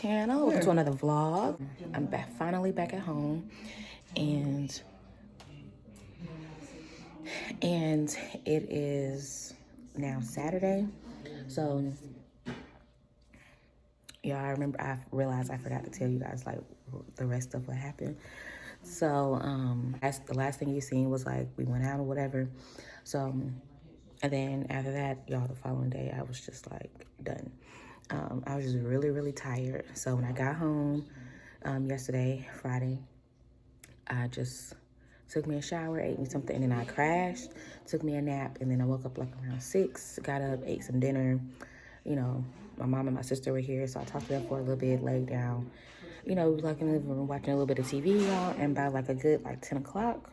channel. Welcome to another vlog. I'm finally back at home, and it is now Saturday. So yeah, I realized I forgot to tell you guys like the rest of what happened. So that's the last thing you seen was like we went out or whatever. So and then after that, y'all, the following day I was just like done. I was just really tired. So when I got home yesterday, Friday, I just took me a shower, ate me something, and then I crashed, took me a nap, and then I woke up like around 6, got up, ate some dinner. You know, my mom and my sister were here, so I talked to them for a little bit, laid down. You know, like in the living room watching a little bit of TV, y'all, and by like a good 10 o'clock,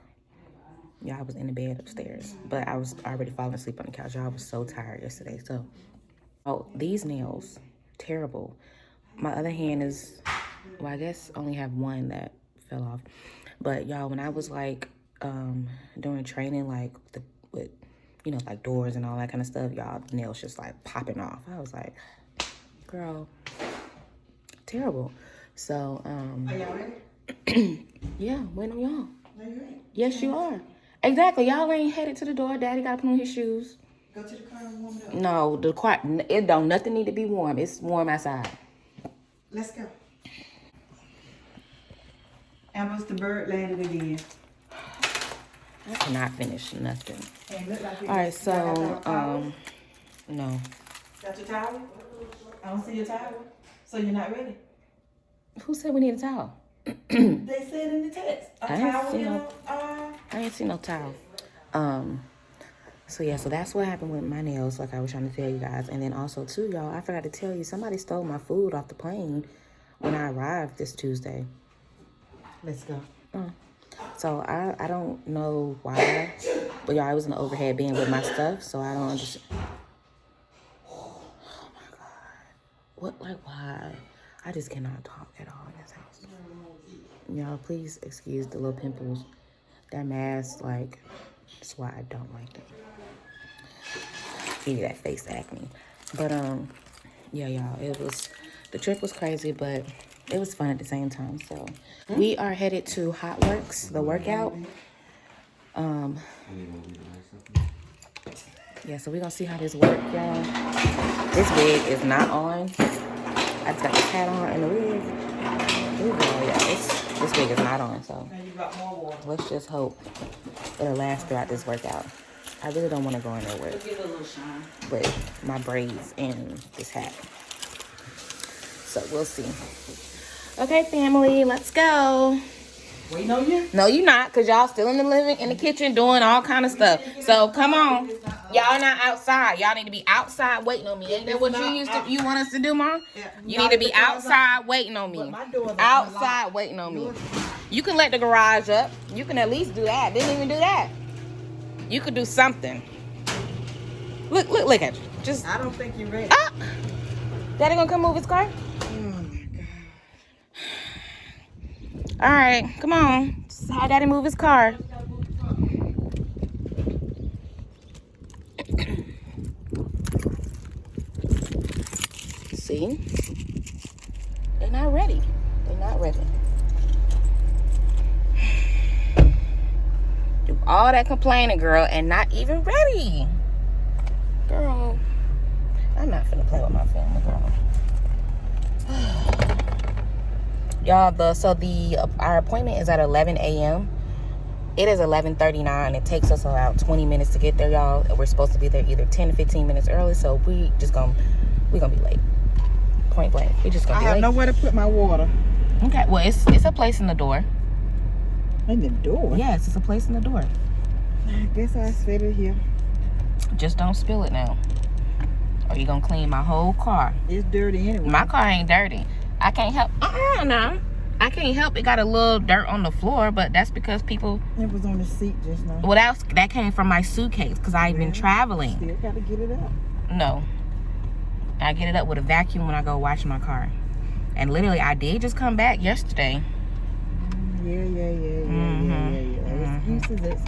y'all, I was in the bed upstairs. But I was already falling asleep on the couch. Y'all, I was so tired yesterday. So, oh, these nails, terrible. My other hand is, well, I guess only have one that fell off. But y'all, when I was like doing training, like with you know, like doors and all that kind of stuff, y'all, nails just like popping off. I was like, girl, terrible. So are y'all ready? yeah, waiting on y'all. No, you ain't. Yes, you are. Exactly. Y'all ain't headed to the door. Daddy got to put on his shoes. Go to the car and warm it up. No, the car, it don't nothing need to be warm. It's warm outside. Let's go. Almost the bird landed again. I cannot finish nothing. Hey, look like All right, so no. Got your towel? I don't see your towel. So you're not ready? Who said we need a towel? They said in the text. A I ain't towel, seen you no- know. I ain't seen no towel. So yeah, so that's what happened with my nails, like I was trying to tell you guys. And then also too, y'all, I forgot to tell you, somebody stole my food off the plane when I arrived this Tuesday. Let's go. So I don't know why, but y'all, I was in the overhead bin with my stuff, so I don't understand. Oh my God. What, like, why? I just cannot talk at all in this house. Y'all, please excuse the little pimples. That mask, like, that's why I don't like them. Give you that face acne. But, yeah, y'all, the trip was crazy, but it was fun at the same time. So we are headed to Hot Works, the workout. Yeah, so we're gonna see how this works, y'all. This wig is not on. I just got the hat on and the wig. Ooh, girl, yeah, this wig is not on, so Now you got more water. let's just hope it'll last throughout this workout. I really don't want to go in there with Give it a little shine. my braids and this hat. So we'll see. Okay, family, let's go. Wait, no, you? No, you're not, because y'all still in the kitchen doing all kind of stuff. So come on. Y'all not outside. Y'all need to be outside waiting on me. Ain't that what you want us to do, Mom? Yeah, You need to be outside waiting on me. Outside waiting on me. You can let the garage up. You can at least do that. Didn't even do that. You could do something. Look at you. Just I don't think you're ready. Daddy gonna come move his car? Oh my God. All right, come on. Just have Daddy move his car. See? They're not ready. They're not ready. Do all that complaining, girl, and not even ready. Girl, I'm not finna play with my family, girl. Y'all, our appointment is at 11 a.m. It is 11:39. It takes us about 20 minutes to get there, y'all. We're supposed to be there either 10 to 15 minutes early, so we're gonna be late. Point blank. We just gonna be late. I have nowhere to put my water. Okay, well, it's a place in the door. In the door? Yes, it's a place in the door. I guess I set it here. Just don't spill it now, or you gonna clean my whole car. It's dirty anyway. My car ain't dirty. I can't help. No. I can't help it. Got a little dirt on the floor, but that's because people. It was on the seat just now. What else? That came from my suitcase because I've been traveling. Still gotta get it up. No. I get it up with a vacuum when I go wash my car. And literally, I did just come back yesterday. Yeah. Excuses.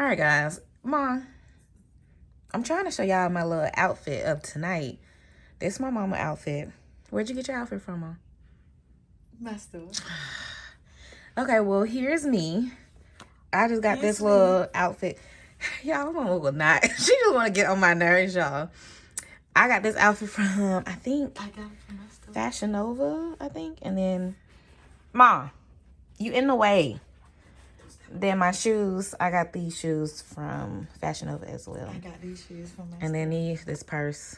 right, guys. Mom, I'm trying to show y'all my little outfit of tonight. This is my mama outfit. Where'd you get your outfit from, Mom? My store. Okay, well, here's me. I just got Here's this me. little outfit. Y'all, mama will not. She just want to get on my nerves, y'all. I got this outfit from, I think, I got it from my store. Fashion Nova, I think. And then, Mom, you in the way. Then my shoes, I got these shoes from Fashion Nova as well. I got these shoes from my And then store. this purse.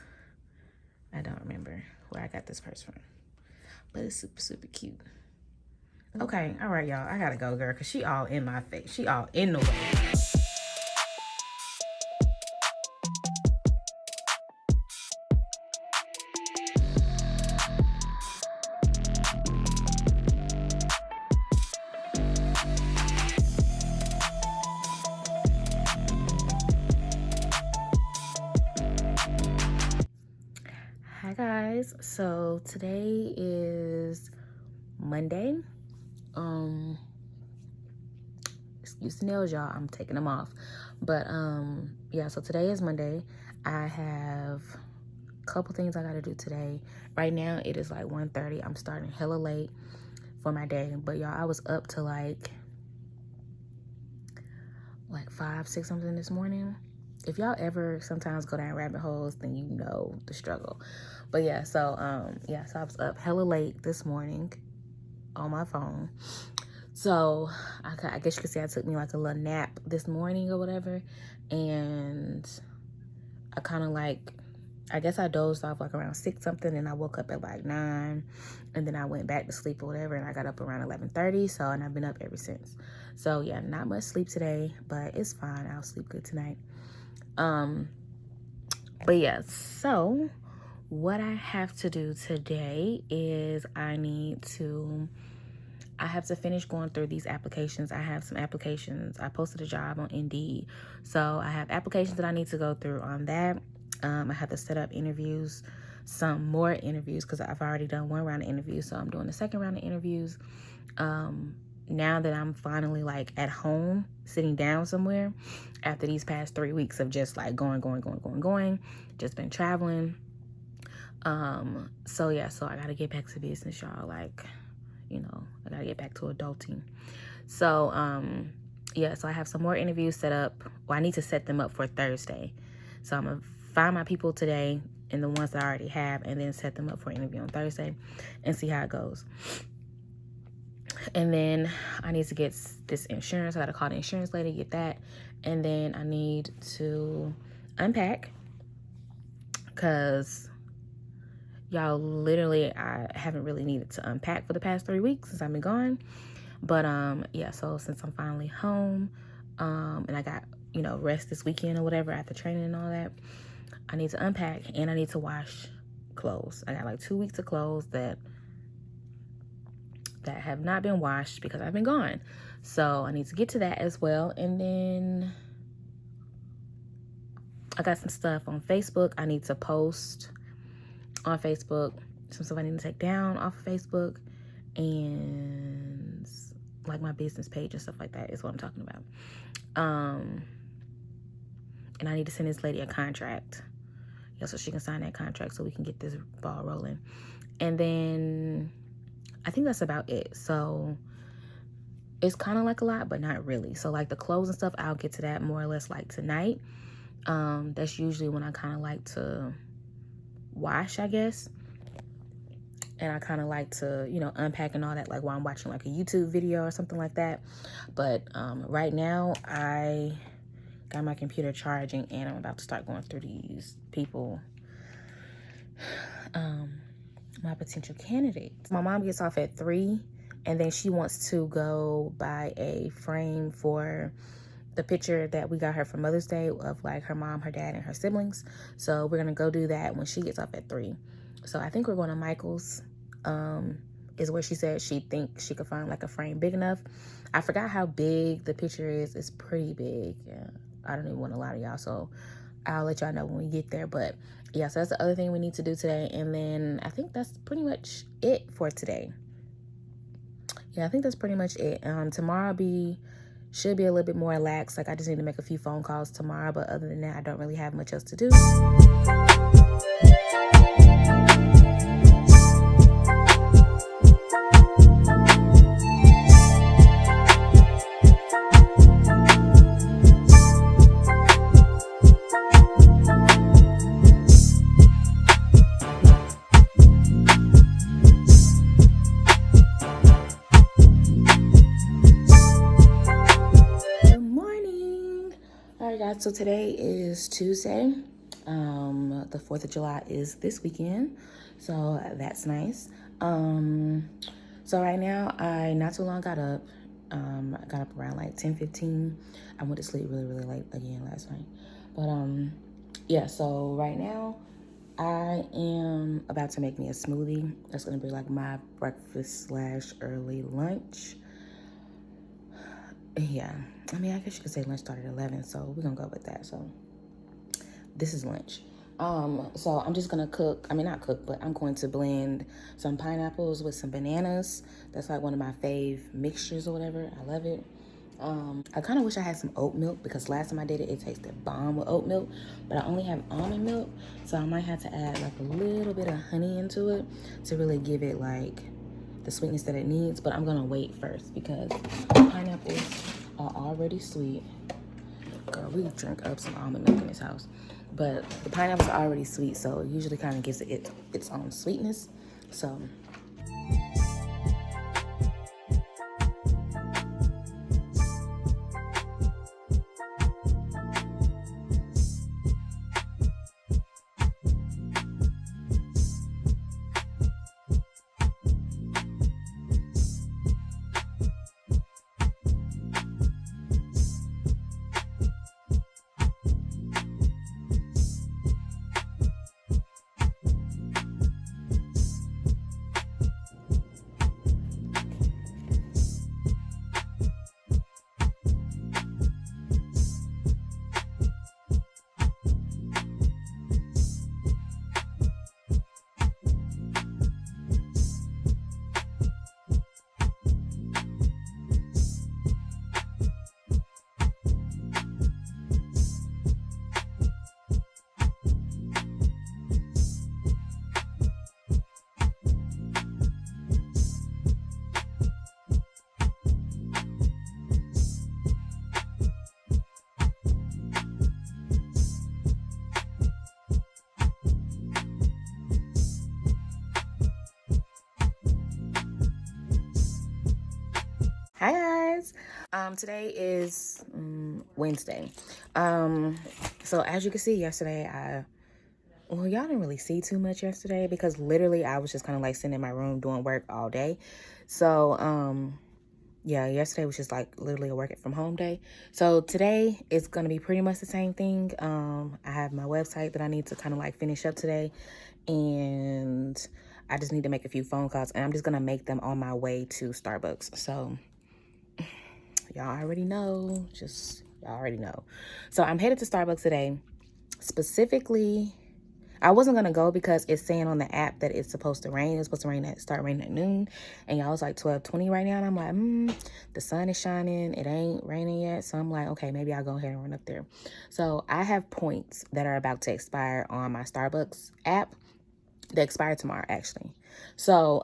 I don't remember where I got this purse from. But it's super, super cute. Okay, all right, y'all. I gotta go, girl, because she all in my face. She all in the way. Hi, guys. So today is Monday. Excuse the nails, y'all. I'm taking them off. But yeah, so today is Monday. I have a couple things I gotta do today. Right now it is like 1:30. I'm starting hella late for my day. But y'all, I was up to like 5, 6 something this morning. If y'all ever sometimes go down rabbit holes, then you know the struggle. But yeah, so so I was up hella late this morning on my phone. So I guess you could say I took me like a little nap this morning or whatever. And I kind of I guess I dozed off like around 6 something, and I woke up at like 9, and then I went back to sleep or whatever, and I got up around 11:30. So, and I've been up ever since. So yeah, not much sleep today, but it's fine. I'll sleep good tonight. But yeah, so what I have to do today is I have to finish going through these applications. I have some applications. I posted a job on Indeed. So I have applications that I need to go through on that. I have to set up interviews, some more interviews, because I've already done 1 round of interviews. So I'm doing the 2nd round of interviews. Now that I'm finally like at home, sitting down somewhere after these past 3 weeks of just like going, just been traveling. So yeah, so I got to get back to business, y'all. Like, you know, I gotta get back to adulting. So, yeah, so I have some more interviews set up. Well, I need to set them up for Thursday. So I'm gonna find my people today and the ones that I already have, and then set them up for an interview on Thursday and see how it goes. And then I need to get this insurance. I gotta call the insurance lady, get that. And then I need to unpack, because y'all, literally, I haven't really needed to unpack for the past 3 weeks since I've been gone. But yeah, so since I'm finally home, and I got, you know, rest this weekend or whatever after training and all that, I need to unpack, and I need to wash clothes. I got like 2 weeks of clothes that have not been washed because I've been gone. So I need to get to that as well. And then I got some stuff on Facebook I need to post on Facebook, some stuff I need to take down off of Facebook, and like my business page and stuff like that is what I'm talking about. And I need to send this lady a contract, yeah, so she can sign that contract so we can get this ball rolling. And then I think that's about it. So it's kind of like a lot, but not really. So like the clothes and stuff, I'll get to that more or less like tonight. That's usually when I kind of like to wash, I guess. And I kind of like to, you know, unpack and all that, like while I'm watching like a YouTube video or something like that. But right now I got my computer charging, and I'm about to start going through these people, my potential candidates. My mom gets off at 3, and then she wants to go buy a frame for the picture that we got her for Mother's Day of like her mom, her dad, and her siblings. So we're gonna go do that when she gets off at 3. So I think we're going to Michael's, is where she said she thinks she could find like a frame big enough. I forgot how big the picture is. It's pretty big. Yeah, I don't even want to lie to y'all, so I'll let y'all know when we get there. But yeah, so that's the other thing we need to do today. And then I think that's pretty much it for today. Yeah, I think that's pretty much it. Tomorrow I'll be should be a little bit more relaxed. Like, I just need to make a few phone calls tomorrow, but other than that, I don't really have much else to do. So today is Tuesday. The 4th of July is this weekend, so that's nice. So right now, I not too long got up. I got up around like 10:15. I went to sleep really late again last night. But yeah, so right now I am about to make me a smoothie. That's gonna be like my breakfast / early lunch. Yeah, I mean, I guess you could say lunch started at 11, so we're gonna go with that. So this is lunch. So I'm just gonna cook. I mean, not cook, but I'm going to blend some pineapples with some bananas. That's like one of my fave mixtures or whatever. I love it. I kind of wish I had some oat milk, because last time I did it, it tasted bomb with oat milk, but I only have almond milk, so I might have to add like a little bit of honey into it to really give it like the sweetness that it needs. But I'm gonna wait first because pineapples are already sweet. Girl, we drink up some almond milk in this house, but the pineapples are already sweet, so it usually kind of gives it its own sweetness. So hi guys. Today is Wednesday. So as you can see, yesterday y'all didn't really see too much yesterday because literally I was just kind of like sitting in my room doing work all day. So yeah, yesterday was just like literally a work from home day. So today is gonna be pretty much the same thing. I have my website that I need to kind of like finish up today, and I just need to make a few phone calls, and I'm just gonna make them on my way to Starbucks. So y'all already know. Y'all already know. So I'm headed to Starbucks today. Specifically, I wasn't gonna go because it's saying on the app that it's supposed to rain. It's supposed to start raining at noon, and y'all was like 12:20 right now, and I'm like, the sun is shining. It ain't raining yet, so I'm like, okay, maybe I'll go ahead and run up there. So I have points that are about to expire on my Starbucks app. They expire tomorrow, actually. So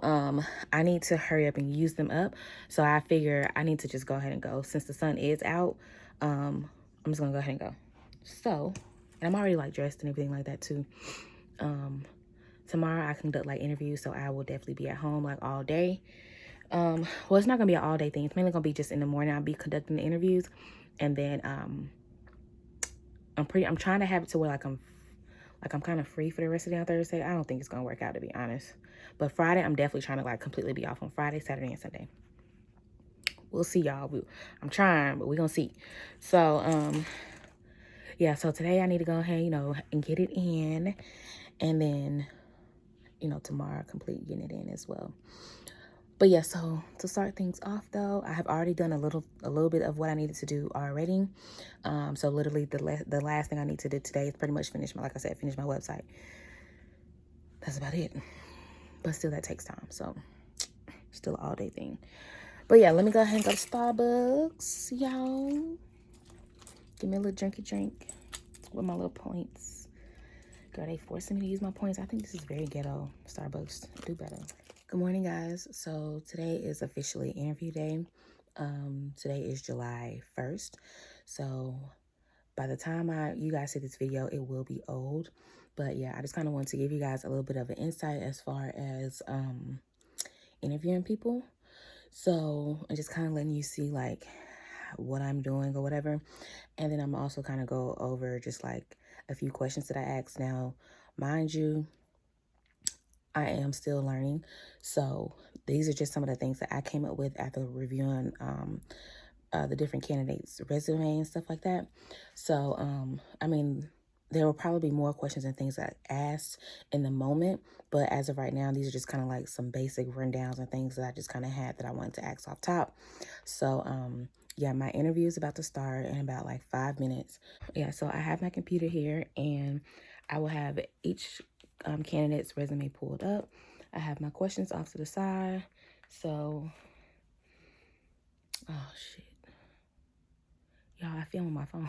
I need to hurry up and use them up. So I figure I need to just go ahead and go. Since the sun is out, I'm just gonna go ahead and go. So, and I'm already like dressed and everything like that too. Tomorrow I conduct like interviews, so I will definitely be at home like all day. Well, it's not gonna be an all day thing. It's mainly gonna be just in the morning. I'll be conducting the interviews, and then I'm trying to have it to where I'm kind of free for the rest of the day on Thursday. I don't think it's gonna work out, to be honest. But Friday, I'm definitely trying to like completely be off on Friday, Saturday, and Sunday. We'll see, y'all. I'm trying, but we're gonna see. So yeah, so today I need to go ahead, and get it in, and then tomorrow complete getting it in as well. But yeah, so to start things off though, I have already done a little bit of what I needed to do already. So literally the last thing I need to do today is pretty much finish my website. That's about it. But still, that takes time, so still an all day thing. But yeah, let me go ahead and go to Starbucks, y'all. Give me a little drinky drink with my little points. Girl, they forcing me to use my points. I think this is very ghetto. Starbucks, do better. Good morning, guys. So today is officially interview day. Today is July 1st. So by the time you guys see this video, it will be old. But yeah, I just kind of want to give you guys a little bit of an insight as far as interviewing people. So I'm just kind of letting you see like what I'm doing or whatever. And then I'm also kind of go over just like a few questions that I asked. Now, mind you, I am still learning. So these are just some of the things that I came up with after reviewing the different candidates' resume and stuff like that. So, I mean, there will probably be more questions and things that I asked in the moment, but as of right now, these are just kind of like some basic rundowns and things that I just kind of had that I wanted to ask off top. So, yeah, my interview is about to start in about like 5 minutes. Yeah, so I have my computer here and I will have each candidate's resume pulled up. I have my questions off to the side. So, oh shit. Y'all, I film on my phone.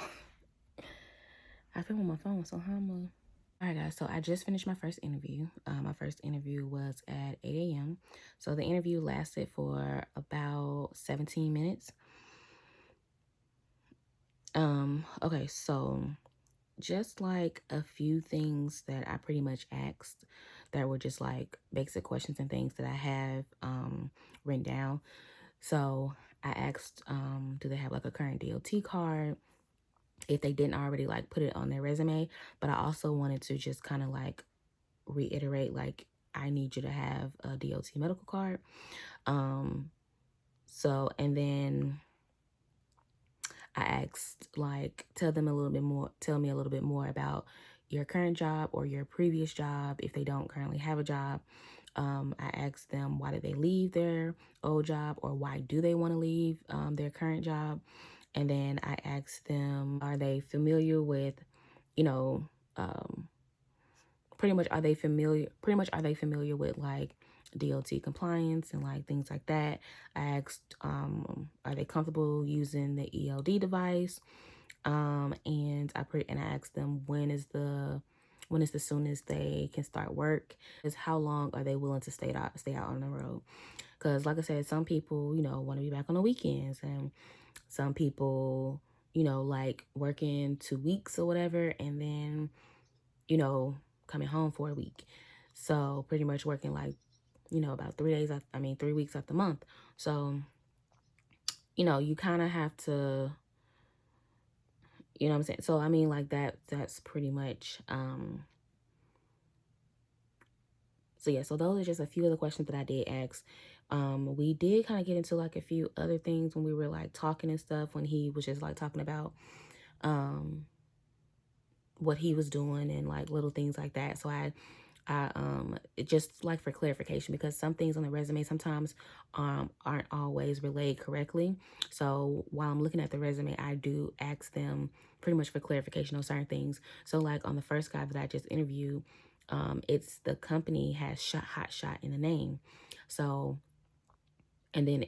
I film on my phone, so how am I? All right, guys, so I just finished my first interview. My first interview was at 8 a.m. So the interview lasted for about 17 minutes. Okay, so just like a few things that I pretty much asked that were just like basic questions and things that I have written down. So I asked, do they have like a current DOT card? If they didn't already like put it on their resume, but I also wanted to just kind of like reiterate, like, I need you to have a DOT medical card. So, and then I asked, like, tell me a little bit more about your current job or your previous job if they don't currently have a job. I asked them, why did they leave their old job, or why do they want to leave their current job? And then I asked them, are they familiar with, you know, pretty much are they familiar with like DOT compliance and like things like that. I asked, are they comfortable using the ELD device? And I asked them, when is the soonest they can start work? Is how long are they willing to stay out on the road? Because like I said, some people, want to be back on the weekends, and some people, like working 2 weeks or whatever, and then, coming home for a week. So pretty much working like, about 3 weeks out the month. So, you kind of have to, you know what I'm saying? So, I mean, like that's pretty much, so yeah, so those are just a few of the questions that I did ask. We did kind of get into like a few other things when we were like talking and stuff, when he was just like talking about, what he was doing and like little things like that. So it just like for clarification, because some things on the resume sometimes aren't always relayed correctly. So while I'm looking at the resume, I do ask them pretty much for clarification on certain things. So like on the first guy that I just interviewed, it's the company has hot shot in the name. So and then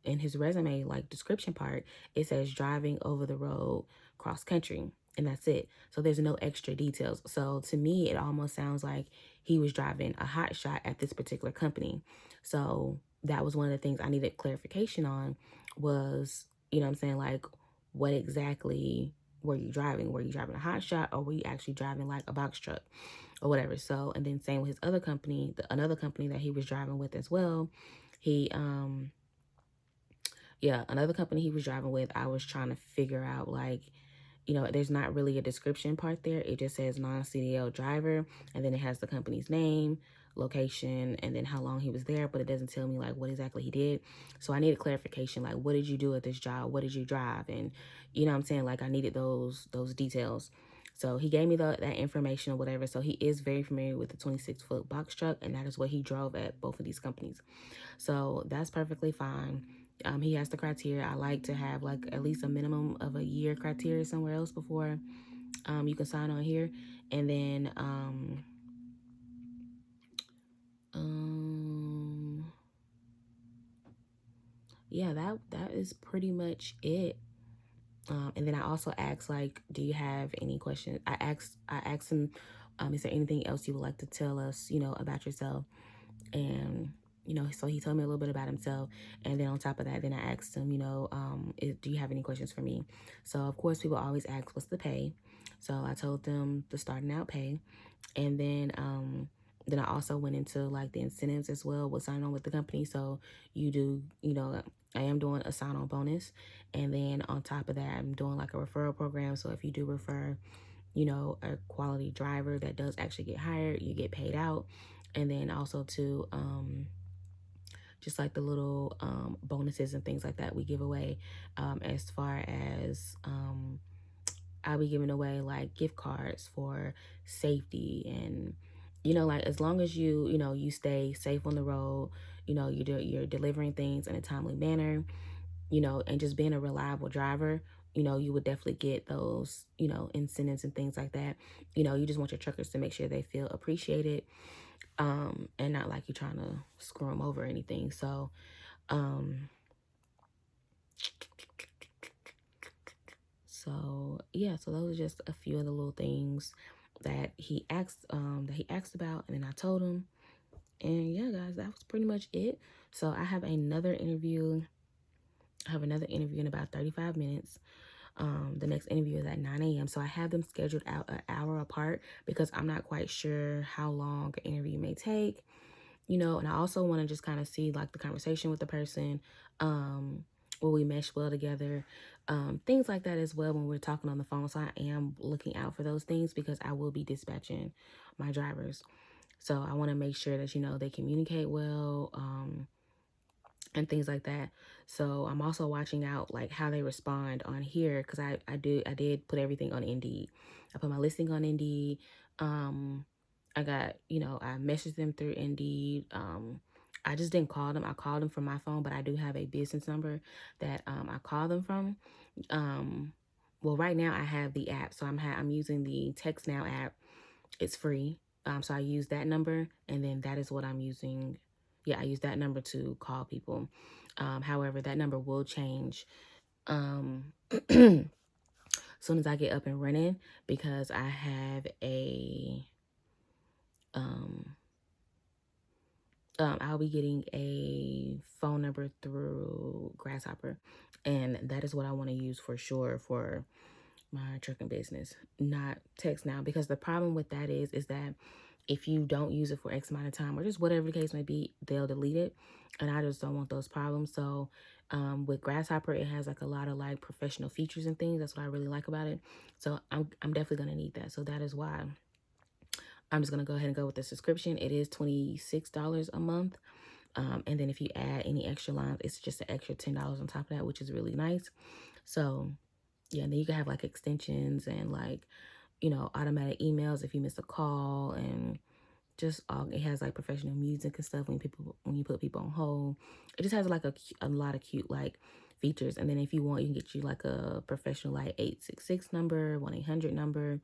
in his resume, like description part, it says driving over the road cross country, and that's it. So there's no extra details. So to me, it almost sounds like he was driving a hot shot at this particular company. So that was one of the things I needed clarification on, was, what I'm saying, like, what exactly were you driving? Were you driving a hot shot, or were you actually driving like a box truck or whatever? So, and then same with his other company, another company that he was driving with as well. He yeah, another company he was driving with, I was trying to figure out, like, there's not really a description part there. It just says non-CDL driver, and then it has the company's name, location, and then how long he was there, but it doesn't tell me like what exactly he did. So I needed clarification, like, what did you do at this job? What did you drive? And you know what I'm saying? Like, I needed those details. So he gave me that information or whatever. So he is very familiar with the 26-foot box truck, and that is what he drove at both of these companies. So that's perfectly fine. He has the criteria. I like to have like at least a minimum of a year criteria somewhere else before you can sign on here. And then um, yeah, that is pretty much it. And then I also asked, like, do you have any questions? I asked him, is there anything else you would like to tell us, about yourself? And so he told me a little bit about himself. And then on top of that, then I asked him, do you have any questions for me? So of course, people always ask, what's the pay? So I told them the starting out pay. And then I also went into like the incentives as well with signing on with the company. So you do, I am doing a sign on bonus. And then on top of that, I'm doing like a referral program. So if you do refer, a quality driver that does actually get hired, you get paid out. And then also to just like the little bonuses and things like that we give away, as far as I'll be giving away like gift cards for safety, and like as long as you stay safe on the road, you're delivering things in a timely manner, and just being a reliable driver, you would definitely get those, incentives and things like that. You just want your truckers to make sure they feel appreciated, and not like you're trying to screw them over or anything. Um, so yeah, so those are just a few of the little things that he asked about, and then I told him, and yeah, guys, that was pretty much it. So I have another interview. I have another interview in about 35 minutes. The next interview is at 9 a.m. So I have them scheduled out an hour apart because I'm not quite sure how long an interview may take, and I also want to just kind of see like the conversation with the person. Will we mesh well together? Things like that as well when we're talking on the phone. So I am looking out for those things because I will be dispatching my drivers. So I want to make sure that, they communicate well. And things like that. So I'm also watching out like how they respond on here because I did put everything on Indeed. I put my listing on Indeed. I got, I messaged them through Indeed. I just didn't call them. I called them from my phone, but I do have a business number that I call them from. Um, well, right now I have the app, so I'm using the Text Now app. It's free. So I use that number, and then that is what I'm using. Yeah, I use that number to call people. However, that number will change as soon as I get up and running because I have um, I'll be getting a phone number through Grasshopper, and that is what I want to use for sure for my trucking business, not text now, because the problem with that is that if you don't use it for X amount of time or just whatever the case may be, they'll delete it, and I just don't want those problems. So with Grasshopper, it has like a lot of like professional features and things. That's what I really like about it. So I'm definitely gonna need that. So that is why I'm just gonna go ahead and go with the subscription. It is $26 a month. And then if you add any extra lines, it's just an extra $10 on top of that, which is really nice. So yeah, and then you can have like extensions and like, automatic emails if you miss a call, and just all it has like professional music and stuff when you put people on hold. It just has like a lot of cute like features. And then if you want, you can get you like a professional like 866 number, 1-800 number,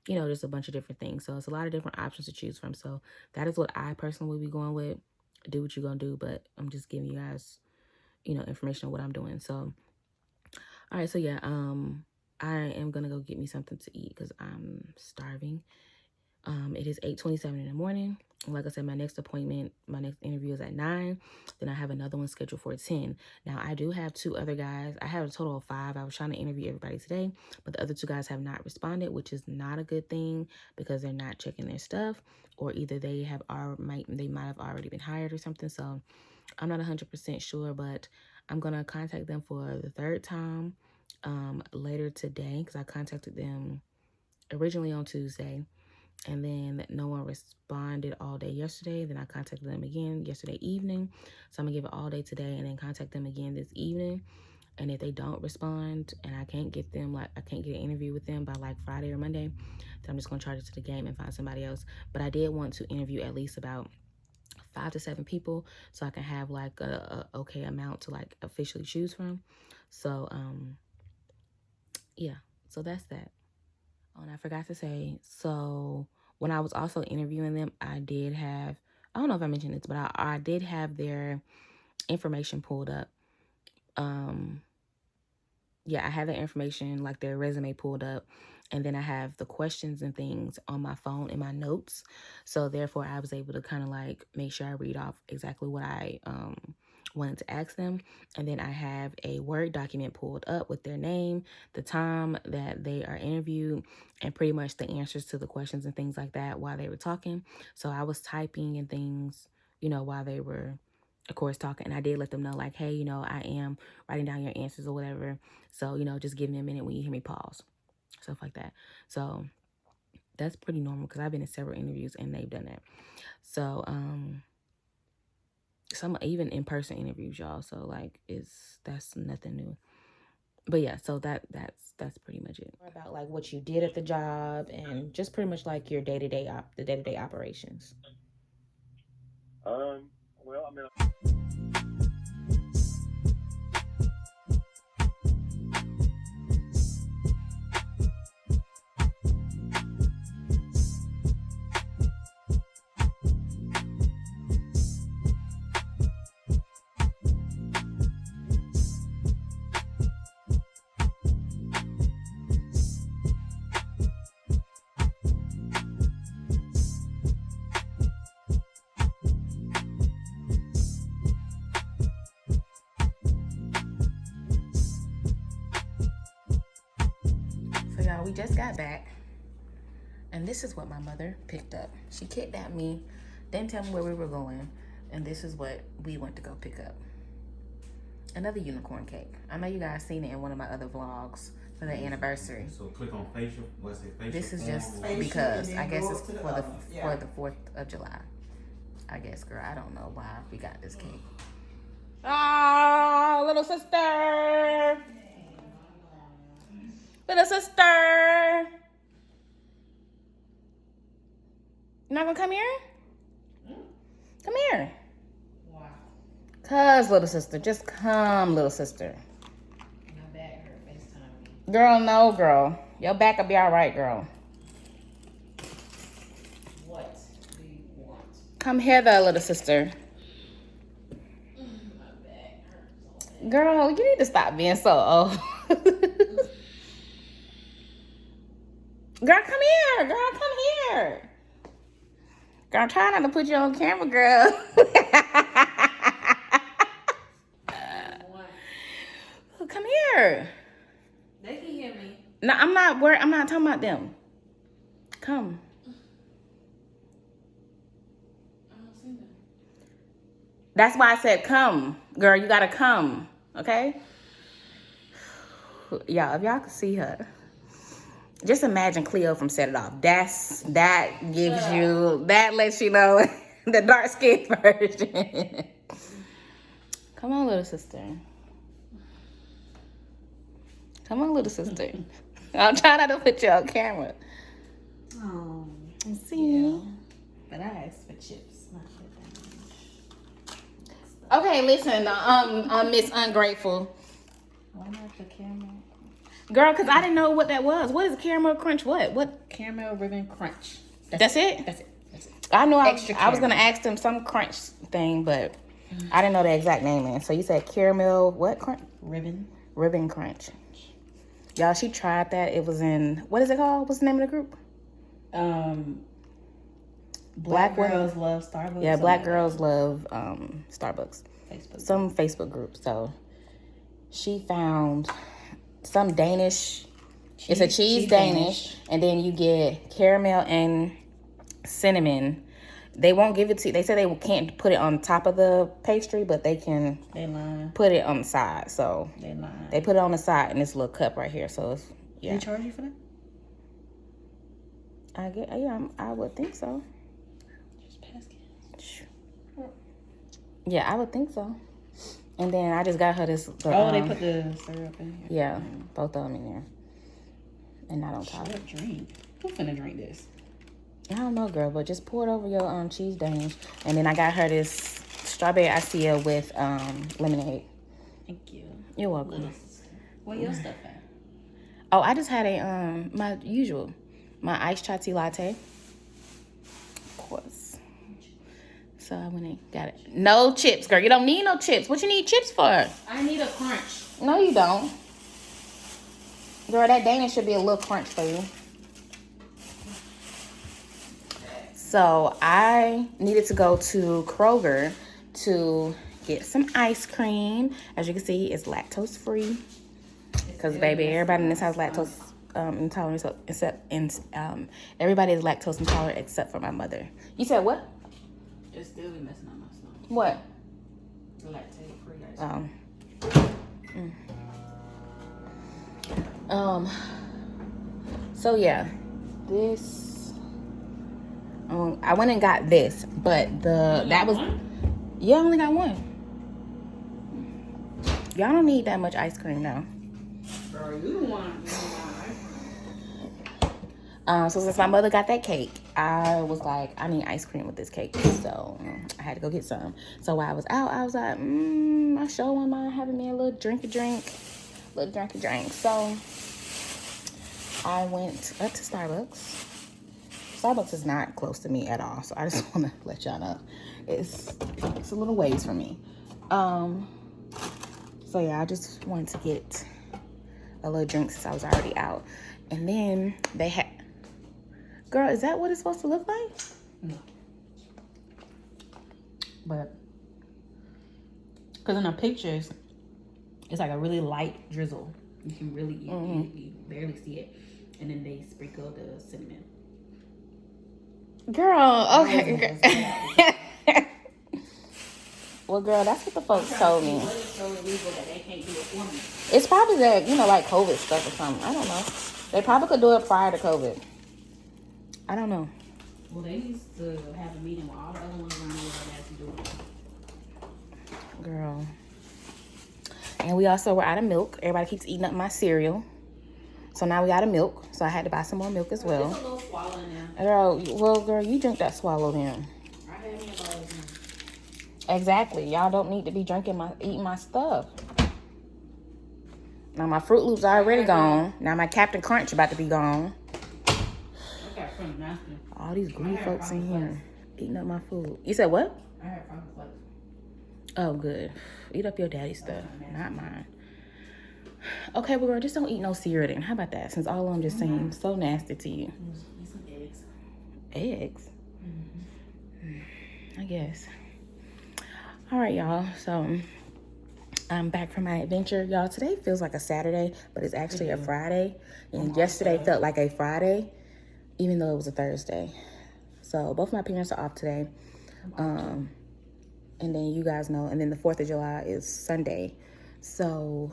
just a bunch of different things. So it's a lot of different options to choose from. So that is what I personally will be going with. Do what you're gonna do, but I'm just giving you guys, information on what I'm doing. So all right, so yeah, I am gonna go get me something to eat because I'm starving. It is 8:27 in the morning. Like I said, my next interview is at 9. Then I have another one scheduled for 10. Now I do have two other guys. I have a total of 5. I was trying to interview everybody today, but the other two guys have not responded, which is not a good thing because they're not checking their stuff, or either they might have already been hired or something. So I'm not 100% sure, but I'm gonna contact them for the third time later today because I contacted them originally on Tuesday, and then no one responded all day yesterday. Then I contacted them again yesterday evening. So I'm gonna give it all day today and then contact them again this evening. And if they don't respond and I can't get an interview with them by like Friday or Monday, then I'm just gonna charge it to the game and find somebody else. But I did want to interview at least about 5 to 7 people so I can have like a okay amount to like officially choose from. So yeah, so that's that. Oh, and I forgot to say, so when I was also interviewing them, I don't know if I mentioned this, but I did have their information pulled up. yeah, I have the information, like their resume pulled up, and then I have the questions and things on my phone in my notes. So therefore, I was able to kind of like make sure I read off exactly what I wanted to ask them. And then I have a Word document pulled up with their name, the time that they are interviewed, and pretty much the answers to the questions and things like that while they were talking. So I was typing and things, while they were, of course, talking. And I did let them know, like, hey, I am writing down your answers or whatever. So, just give me a minute when you hear me pause, stuff like that. So that's pretty normal because I've been in several interviews and they've done that. So, some even in-person interviews, y'all. So like that's nothing new. But yeah, so that's pretty much it. About like what you did at the job and just pretty much like your day-to-day the day-to-day operations. Well, I mean, So y'all, we just got back. And this is what my mother picked up. She kidnapped me, didn't tell me where we were going, and this is what we went to go pick up. Another unicorn cake. I know you guys seen it in one of my other vlogs for the anniversary. So click on facial. What's it? Facial. This is just Facial, because and I then guess go it's up to the for oven. Yeah. for the 4th of July. I guess, girl. I don't know why we got this cake. Oh, little sister. Little sister. You not gonna come here? Come here. Wow. Cuz, little sister. Just come, little sister. My back hurt FaceTime. Girl, no, girl. Your back will be all right, girl. What do you want? Come here, though, little sister. My back hurts so bad. Girl, you need to stop being so old. Girl, come here. Girl, come here. Girl, I'm trying not to put you on camera, girl. Come here. They can hear me. No, I'm not worried. I'm not talking about them. Come. I don't see them. That's why I said come. Girl, you gotta come. Okay? Y'all, if y'all could see her. Just imagine Cleo from Set It Off. That lets you know the dark skin version. Come on, little sister. Come on, little sister. I'm trying not to put you on camera. Oh, See? but I asked for chips, not for that. Okay, listen, Miss Ungrateful. Why not the caramel? Girl, because I didn't know what that was. What is caramel crunch? What? Caramel ribbon crunch. That's it? That's it. I know I Extra was going to caramel. ask them some crunch thing, but I didn't know the exact name. Man. So you said caramel, what crunch? Ribbon crunch. Y'all, she tried that. It was in, what is it called? What's the name of the group? Black women- girls love Starbucks. Yeah, Black girls love Starbucks. Facebook. Some Facebook group. So she found some Danish. It's a cheese Danish. And then you get caramel and cinnamon. They won't give it to you. They say they can't put it on top of the pastry, but they can They lying. put it on the side. So They lying. they put it on the side in this little cup right here. So it's, yeah. They charge you for that? I would think so. Just pass gas. Yeah, I would think so. And then I just got her this. They put the syrup in here. Yeah, both of them in there. And not on top. Shut drink. Who finna drink this? I don't know, girl, but just pour it over your cheese Danish. And then I got her this strawberry iced with lemonade. Thank you. You're welcome. What your stuff at? Oh, I just had my iced chai tea latte. Of course. So I went and got it. No chips, girl. You don't need no chips. What you need chips for? I need a crunch. No, you don't. Girl, that Danish should be a little crunch for you. So I needed to go to Kroger to get some ice cream. As you can see, it's lactose free. Because, baby, everybody in this house lactose intolerant, everybody is lactose intolerant except for my mother. You said what? It's still be messing up my stomach. What? Lactate free ice Oh. So yeah, this. I went and got this, but I only got one. Y'all don't need that much ice cream now. Girl, you want ice cream. So since my mother got that cake, I was like, I need ice cream with this cake. So I had to go get some. So while I was out, I was like, I sure wouldn't mind having me a little drinky drink. So I went up to Starbucks. Starbucks is not close to me at all. So I just want to let y'all know. It's a little ways from me. So yeah, I just wanted to get a little drink since I was already out. And then they had... Girl, is that what it's supposed to look like? No. But... Because in the pictures, it's like a really light drizzle. You can really... You barely see it. And then they sprinkle the cinnamon. Girl, okay. Well, girl, that's what the folks told me. What is so illegal that they can't do it for me? It's probably that, like COVID stuff or something. I don't know. They probably could do it prior to COVID. I don't know. Well, they used to have a meeting with all the other ones around the world that to do it. Girl. And we also were out of milk. Everybody keeps eating up my cereal. So now we out of milk. So I had to buy some more milk as well. It's a little swallow in there. Girl, you drink that swallow then. I had me a bottle. Exactly. Y'all don't need to be eating my stuff. Now my Fruit Loops are already gone. Now my Captain Crunch about to be gone. Okay, from nasty. All these greedy folks in here eating up my food. You said what? I had Frosted Flakes. Oh, good. Eat up your daddy's stuff, not mine. Okay, well, girl, just don't eat no cereal then. How about that? Since all of them just seem so nasty to you. Eat some eggs. Eggs? I guess. All right, y'all. So I'm back from my adventure. Y'all, today feels like a Saturday, but it's actually a Friday. And yesterday felt like a Friday, even though it was a Thursday. So both my parents are off today. And then you guys know, and then the 4th of July is Sunday. So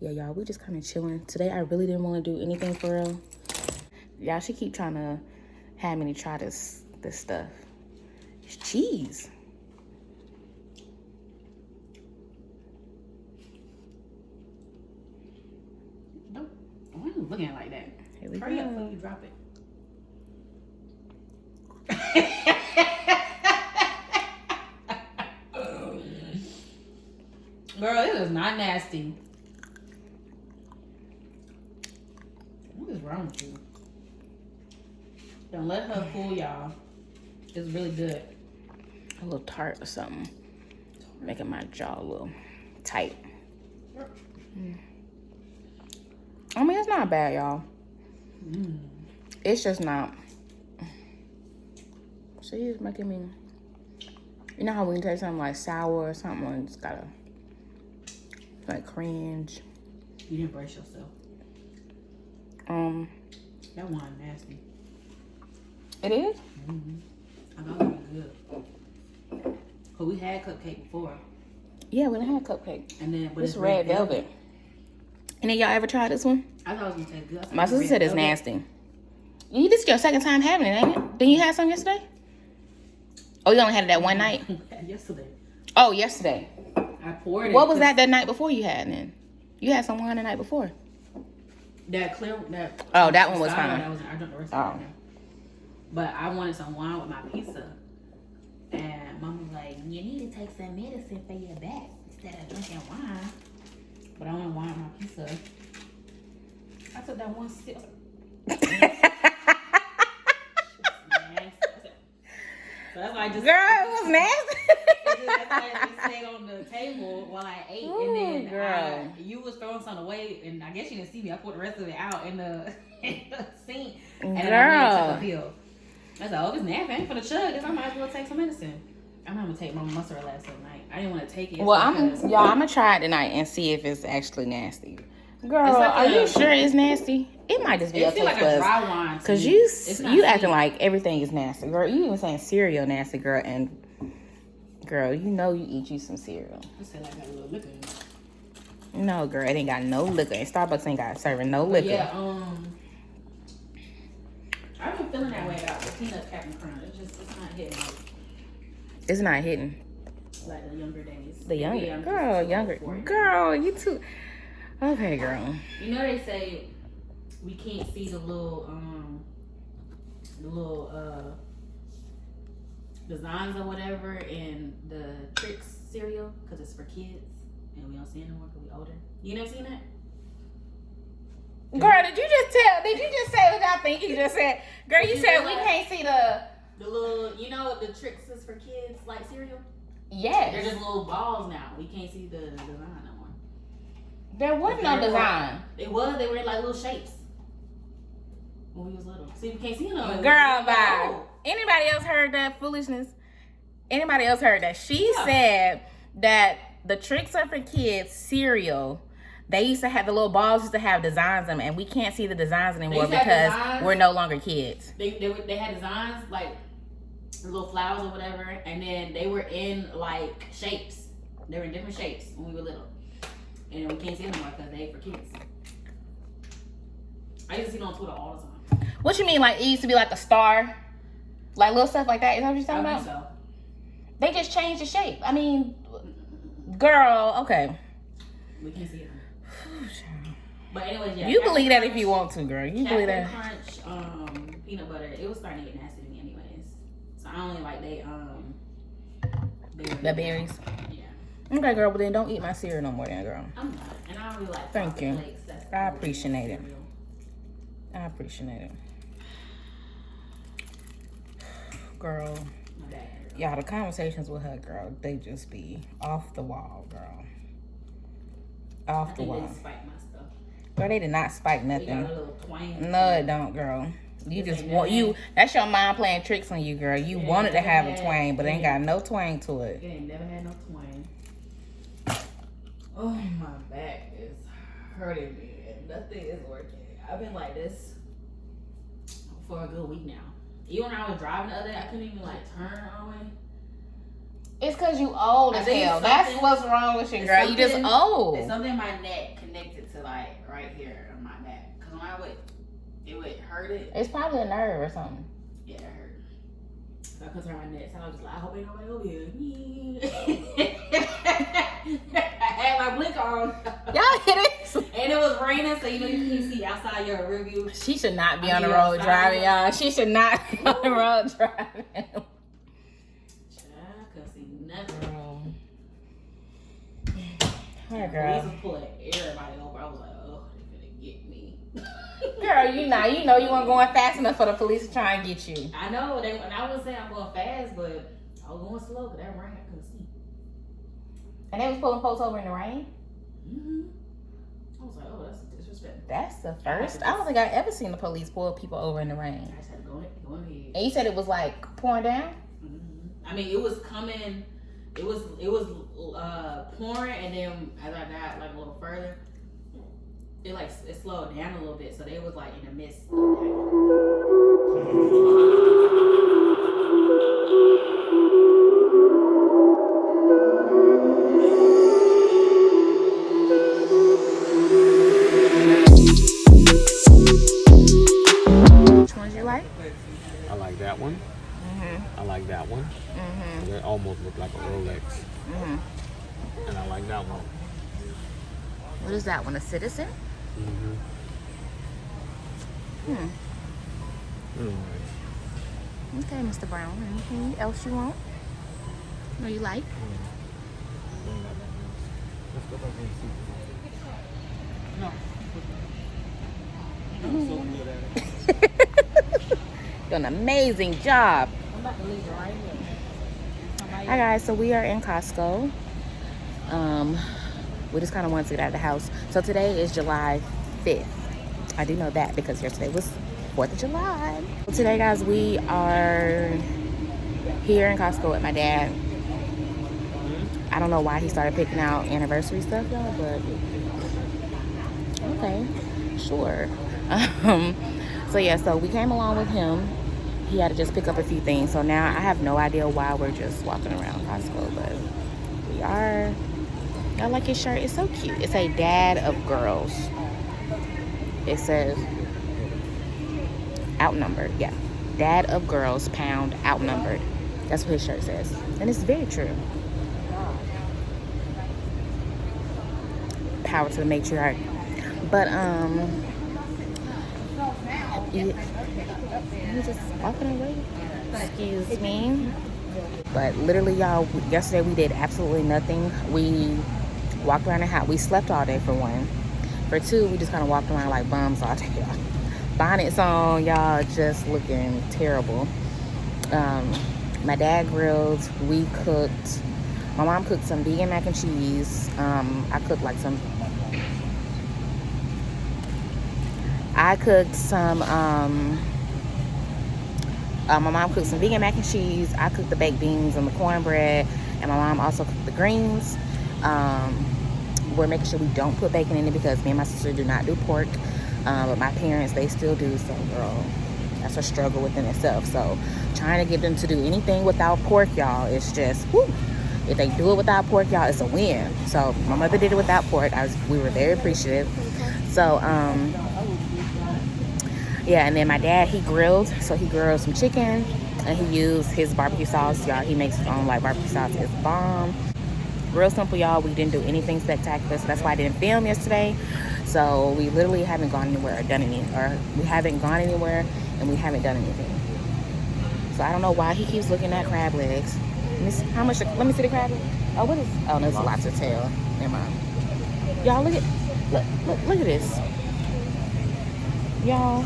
yeah, y'all, we just kind of chilling. Today I really didn't want to do anything for real. Y'all should keep trying to have me to try this stuff. It's cheese. Why are you looking like that? Here we Hurry up go. before you drop it. Girl, it is not nasty. What is wrong with you? Don't let her fool y'all. It's really good. A little tart or something. Making my jaw a little tight. I mean, it's not bad, y'all. It's just not. See, it's making me... You know how when you taste something like sour or something, it's gotta... like cringe. You didn't brace yourself. That wine nasty. It is? I know it was good. Cause we had cupcake before. Yeah, we done had cupcake. And then, but It's red velvet. And then y'all ever tried this one? I thought it was gonna taste good. My sister said it's nasty. This is your second time having it, ain't it? Didn't you have some yesterday? Oh, you only had it that one night? Yesterday. Oh, yesterday. I poured it. What was that night before you had then? You had some wine the night before. That clear. Oh, that one was fine. fine. I drank the rest Oh. of it. But I wanted some wine with my pizza. And Mama was like, you need to take some medicine for your back instead of drinking wine. But I want wine with my pizza. I took that one sip. So that's why I just. Girl, it was nasty. That's why it just stayed on the table while I ate, Ooh, and then girl. you was throwing something away, and I guess you didn't see me. I put the rest of it out in the sink, and then I went and took a pill. I said, "Oh, if it's nasty, I ain't finna chug this. I might as well take some medicine." I'm gonna take my mustard last night. I didn't want to take it. Well, I'm gonna try it tonight and see if it's actually nasty. Girl, like are you sure it's nasty? It might just be It feels like a dry wine. Cause you acting like everything is nasty, girl. You even saying cereal nasty, girl, and girl, you know you eat you some cereal. You said I got a little liquor in it. No, girl, it ain't got no liquor, and Starbucks ain't got serving no liquor. Yeah, I've been feeling that way about the peanut Captain Crunch. It's not hitting. It's not hitting. Like the younger days. The younger girl, you too. Okay, girl. You know they say we can't see the little designs or whatever in the Trix cereal because it's for kids and we don't see it anymore because we older. You never seen that? Girl, did you just say what I think you just said? Girl, you said we can't see the little, the Trix is for kids like cereal? Yes. They're just little balls now. We can't see the design no more. There was no design. They were in like little shapes when we was little. See, we can't see them. Girl, bye. Anybody else heard that foolishness? Anybody else heard that? She said that the Tricks Are for Kids cereal, they used to have the little balls used to have designs on them, and we can't see the designs anymore because we're no longer kids. They had designs like little flowers or whatever, and then they were in like shapes. They were in different shapes when we were little, and we can't see them anymore because they for kids. I used to see them on Twitter all the time. What you mean? Like it used to be like a star, like little stuff like that? Is that what you're talking about? So. They just changed the shape. I mean, girl, okay. We can't see it. But anyways, yeah. You believe that if you want to, girl. You believe that. Crunch, peanut butter. It was starting to get nasty to me, anyways. So I only like berries. The berries. Yeah. Okay, girl. But then don't eat my cereal no more, then, girl. I'm not, and I don't really like. Thank you. Flakes. I appreciate it. I appreciate it, girl. My bad, girl. Y'all, the conversations with her, girl, they just be off the wall, girl. Off the wall. They spike my stuff. Girl, they did not spike nothing. They got a little twang. No, it don't, girl. You just want you. That's your mind playing tricks on you, girl. You wanted to have a twang, but it ain't got no twang to it. It ain't never had no twang. Oh, my back is hurting me, and nothing is working. I've been like this for a good week now. Even when I was driving the other day, I couldn't even like turn all the way. It's because you old as hell. That's what's wrong with you, girl. You just old. It's something in my neck connected to like right here on my back. Because when it would hurt it. It's probably a nerve or something. Yeah, it hurt. So I couldn't turn my neck. So I was just like, I hope ain't nobody over here. I had my blink on. Y'all hit it. And it was raining, so you can't see outside your rear view. She should not be on the road driving, y'all. She should not be on the road driving. Nothing. Hi, girl. Police was pulling everybody over. I was like, oh, they finna get me. Girl, you know you weren't going fast enough for the police to try and get you. I know. And I wouldn't say I'm going fast, but I was going slow because that rain I couldn't see. And they was pulling folks over in the rain? Mm-hmm. I was like, oh, that's disrespectful. That's the first. I don't think I ever seen the police pull people over in the rain. I just had to go ahead. And you said it was like pouring down? Mm-hmm. I mean, it was coming. It was pouring, and then as I got like a little further, it slowed down a little bit. So they was like in the midst of Which ones you like? I like that one. I like that one. It almost looked like a Rolex. And I like that one. What is that one? A Citizen? Okay, Mr. Brown. Anything else you want? Or you like? Let's go back and see. No. You're an amazing job. I'm about to leave it right here. Hi guys, so we are in Costco. We just kind of wanted to get out of the house. So today is July 5th. I do know that because yesterday was 4th of July. So today, guys, we are here in Costco with my dad. I don't know why he started picking out anniversary stuff, y'all, but okay, sure. So yeah, so we came along with him. He had to just pick up a few things. So now I have no idea why we're just walking around Costco, but we are. I like his shirt. It's so cute. It's a dad of girls. It says outnumbered. Yeah. Dad of girls, pound, outnumbered. That's what his shirt says. And it's very true. Power to the matriarch. But, he's just walking away. Excuse me. But literally, y'all, yesterday we did absolutely nothing. We walked around the house. We slept all day for one. For two, we just kind of walked around like bums all day, y'all. Bonnets on, y'all, just looking terrible. My dad grilled. We cooked. My mom cooked some vegan mac and cheese. I cooked some. My mom cooked some vegan mac and cheese. I cooked the baked beans and the cornbread. And my mom also cooked the greens. We're making sure we don't put bacon in it because me and my sister do not do pork. But my parents, they still do. So, girl, that's a struggle within itself. So, trying to get them to do anything without pork, y'all, it's just, whoo. If they do it without pork, y'all, it's a win. So, my mother did it without pork. We were very appreciative. So, yeah, and then my dad, he grilled. So, he grilled some chicken. And he used his barbecue sauce, y'all. He makes his own, barbecue sauce. It's bomb. Real simple, y'all. We didn't do anything spectacular, so that's why I didn't film yesterday. So we literally haven't gone anywhere we haven't gone anywhere and we haven't done anything. So I don't know why he keeps looking at crab legs. Let me see the crab legs. Oh, what is? Oh, there's a lobster tail. Never mind. Y'all look at this. Y'all,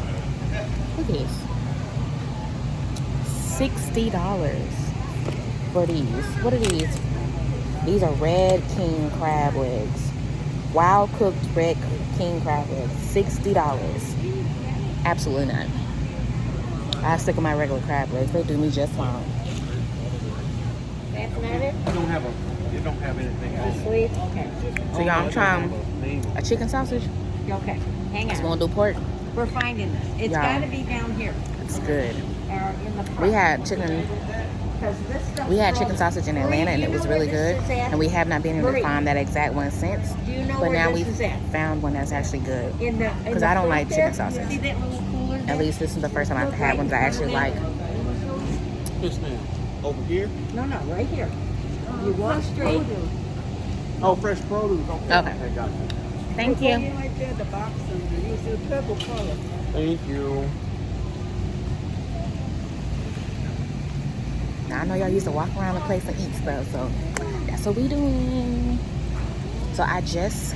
look at this. $60 for these. What are these? These are red king crab legs. Wild cooked red king crab legs. $60. Absolutely not. I stick with my regular crab legs. They do me just fine. That's not it? You don't have anything else. Sweet? Okay. So y'all, I'm trying a chicken sausage. Okay. Hang Just on. want to do pork. We're finding this. It's Yeah. got to be down here. It's good. In the We had chicken sausage in Atlanta and it was really good. And we have not been able to find that exact one since. Do you know But where now this we is at? found one that's actually good. Because I don't like chicken sausage. See that little cooler there? At least this is the first time I've had one that I actually like. This now. Over here? No, right here. You walk straight. Oh, fresh produce. Okay. Okay. Gotcha. Thank you. Right there, the box under. You see the purple color. Thank you. Now, I know y'all used to walk around the place and eat stuff, so that's what we doing. So I just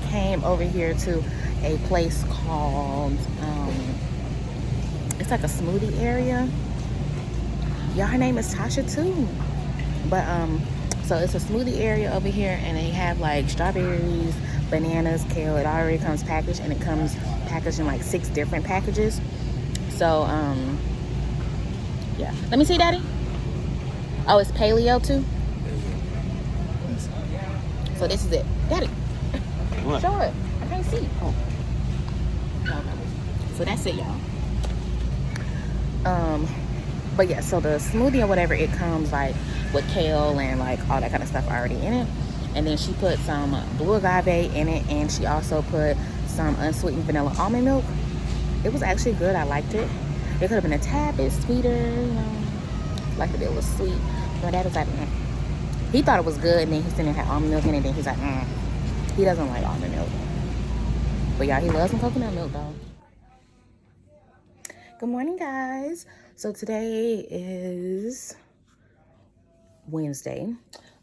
came over here to a place called, it's like a smoothie area. Y'all, her name is Tasha too. But, so it's a smoothie area over here and they have strawberries, bananas, kale. It already comes packaged and it comes packaged in 6 different packages. So, yeah. Let me see, Daddy. Oh, it's paleo too? So this is it. Daddy, What? show it. I can't see. Oh. Okay. So that's it, y'all. But yeah, so the smoothie or whatever, it comes with kale and all that kind of stuff already in it. And then she put some blue agave in it, and she also put some unsweetened vanilla almond milk. It was actually good. I liked it. It could have been a tad bit sweeter, like if it was sweet. My dad was like, he thought it was good, and then he said it had almond milk in it, and he's like, he doesn't like almond milk. But y'all, he loves some coconut milk though. Good morning, guys. So today is Wednesday.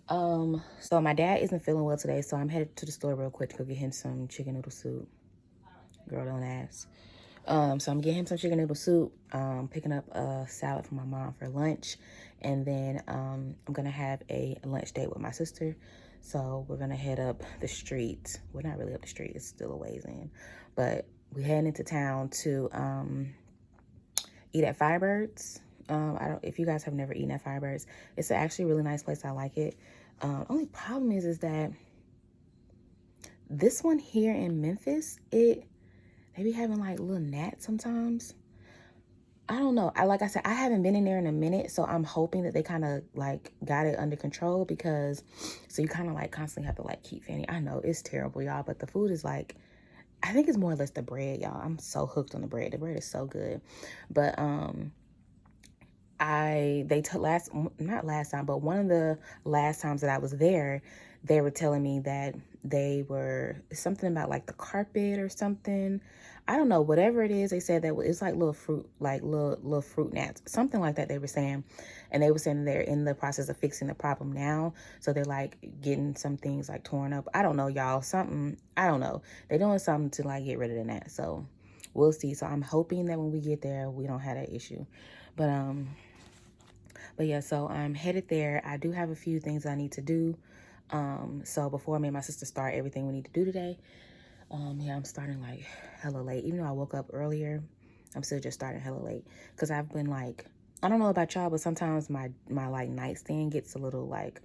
So my dad isn't feeling well today, so I'm headed to the store real quick to go get him some chicken noodle soup. Girl, don't ask. So I'm getting him some chicken noodle soup, picking up a salad for my mom for lunch, and then I'm gonna have a lunch date with my sister. So we're gonna head up the street. We're not really up the street, it's still a ways in, but we're heading into town to eat at Firebirds. I don't, if you guys have never eaten at Firebirds, it's actually a really nice place. I like it. Only problem is that this one here in Memphis, they be having like little gnats sometimes. I don't know. Like I said, I haven't been in there in a minute, so I'm hoping that they kind of like got it under control, because so you kind of like constantly have to like keep fanning. I know it's terrible, y'all, but the food is like, I think it's more or less the bread, y'all. I'm so hooked on the bread. The bread is so good. But they took not last time, but one of the last times that I was there, they were telling me that they were something about like the carpet or something. I don't know, whatever it is. They said that it's like little fruit, like little fruit gnats, something like that. They were saying, and they were saying they're in the process of fixing the problem now. So they're like getting some things like torn up. I don't know, y'all. Something, I don't know. They're doing something to like get rid of the gnat. So we'll see. So I'm hoping that when we get there, we don't have that issue. But yeah, so I'm headed there. I do have a few things I need to do. So before me and my sister start everything we need to do today, yeah, I'm starting like hella late. Even though I woke up earlier, I'm still just starting hella late. Because I've been like, I don't know about y'all, but sometimes my like nightstand gets a little like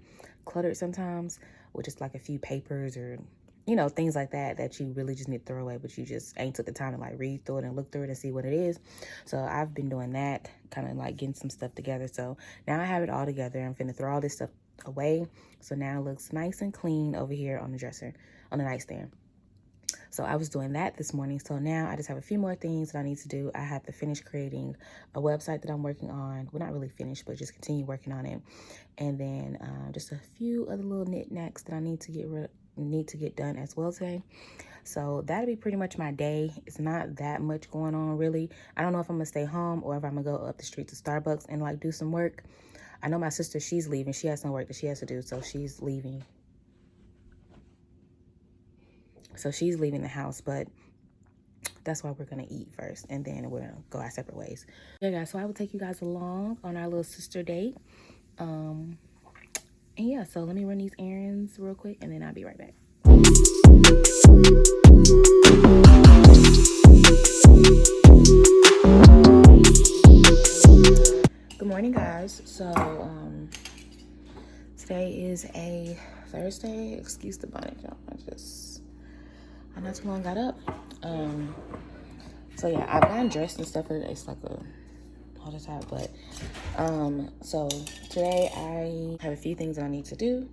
cluttered sometimes with just like a few papers or, you know, things like that you really just need to throw away, but you just ain't took the time to like read through it and look through it and see what it is. So I've been doing that, kind of like getting some stuff together. So now I have it all together. I'm finna throw all this stuff away. So now it looks nice and clean over here on the dresser, on the nightstand. So I was doing that this morning. So now I just have a few more things that I need to do. I have to finish creating a website that I'm working on. Well, not really finished, but just continue working on it. And then just a few other little knickknacks that I need to get done as well today. So that'll be pretty much my day. It's not that much going on really. I don't know if I'm gonna stay home or if I'm gonna go up the street to Starbucks and like do some work. I know my sister, she's leaving. She has some work that she has to do, so she's leaving. So she's leaving the house, but that's why we're gonna eat first, and then we're gonna go our separate ways. Yeah, guys, so I will take you guys along on our little sister date. And yeah, so let me run these errands real quick, and then I'll be right back. Good morning, guys. So today is a Thursday. Excuse the bonnet, y'all. I not too long got up. So yeah, I've gotten dressed and stuff. It's like a all the time, but so today I have a few things that I need to do.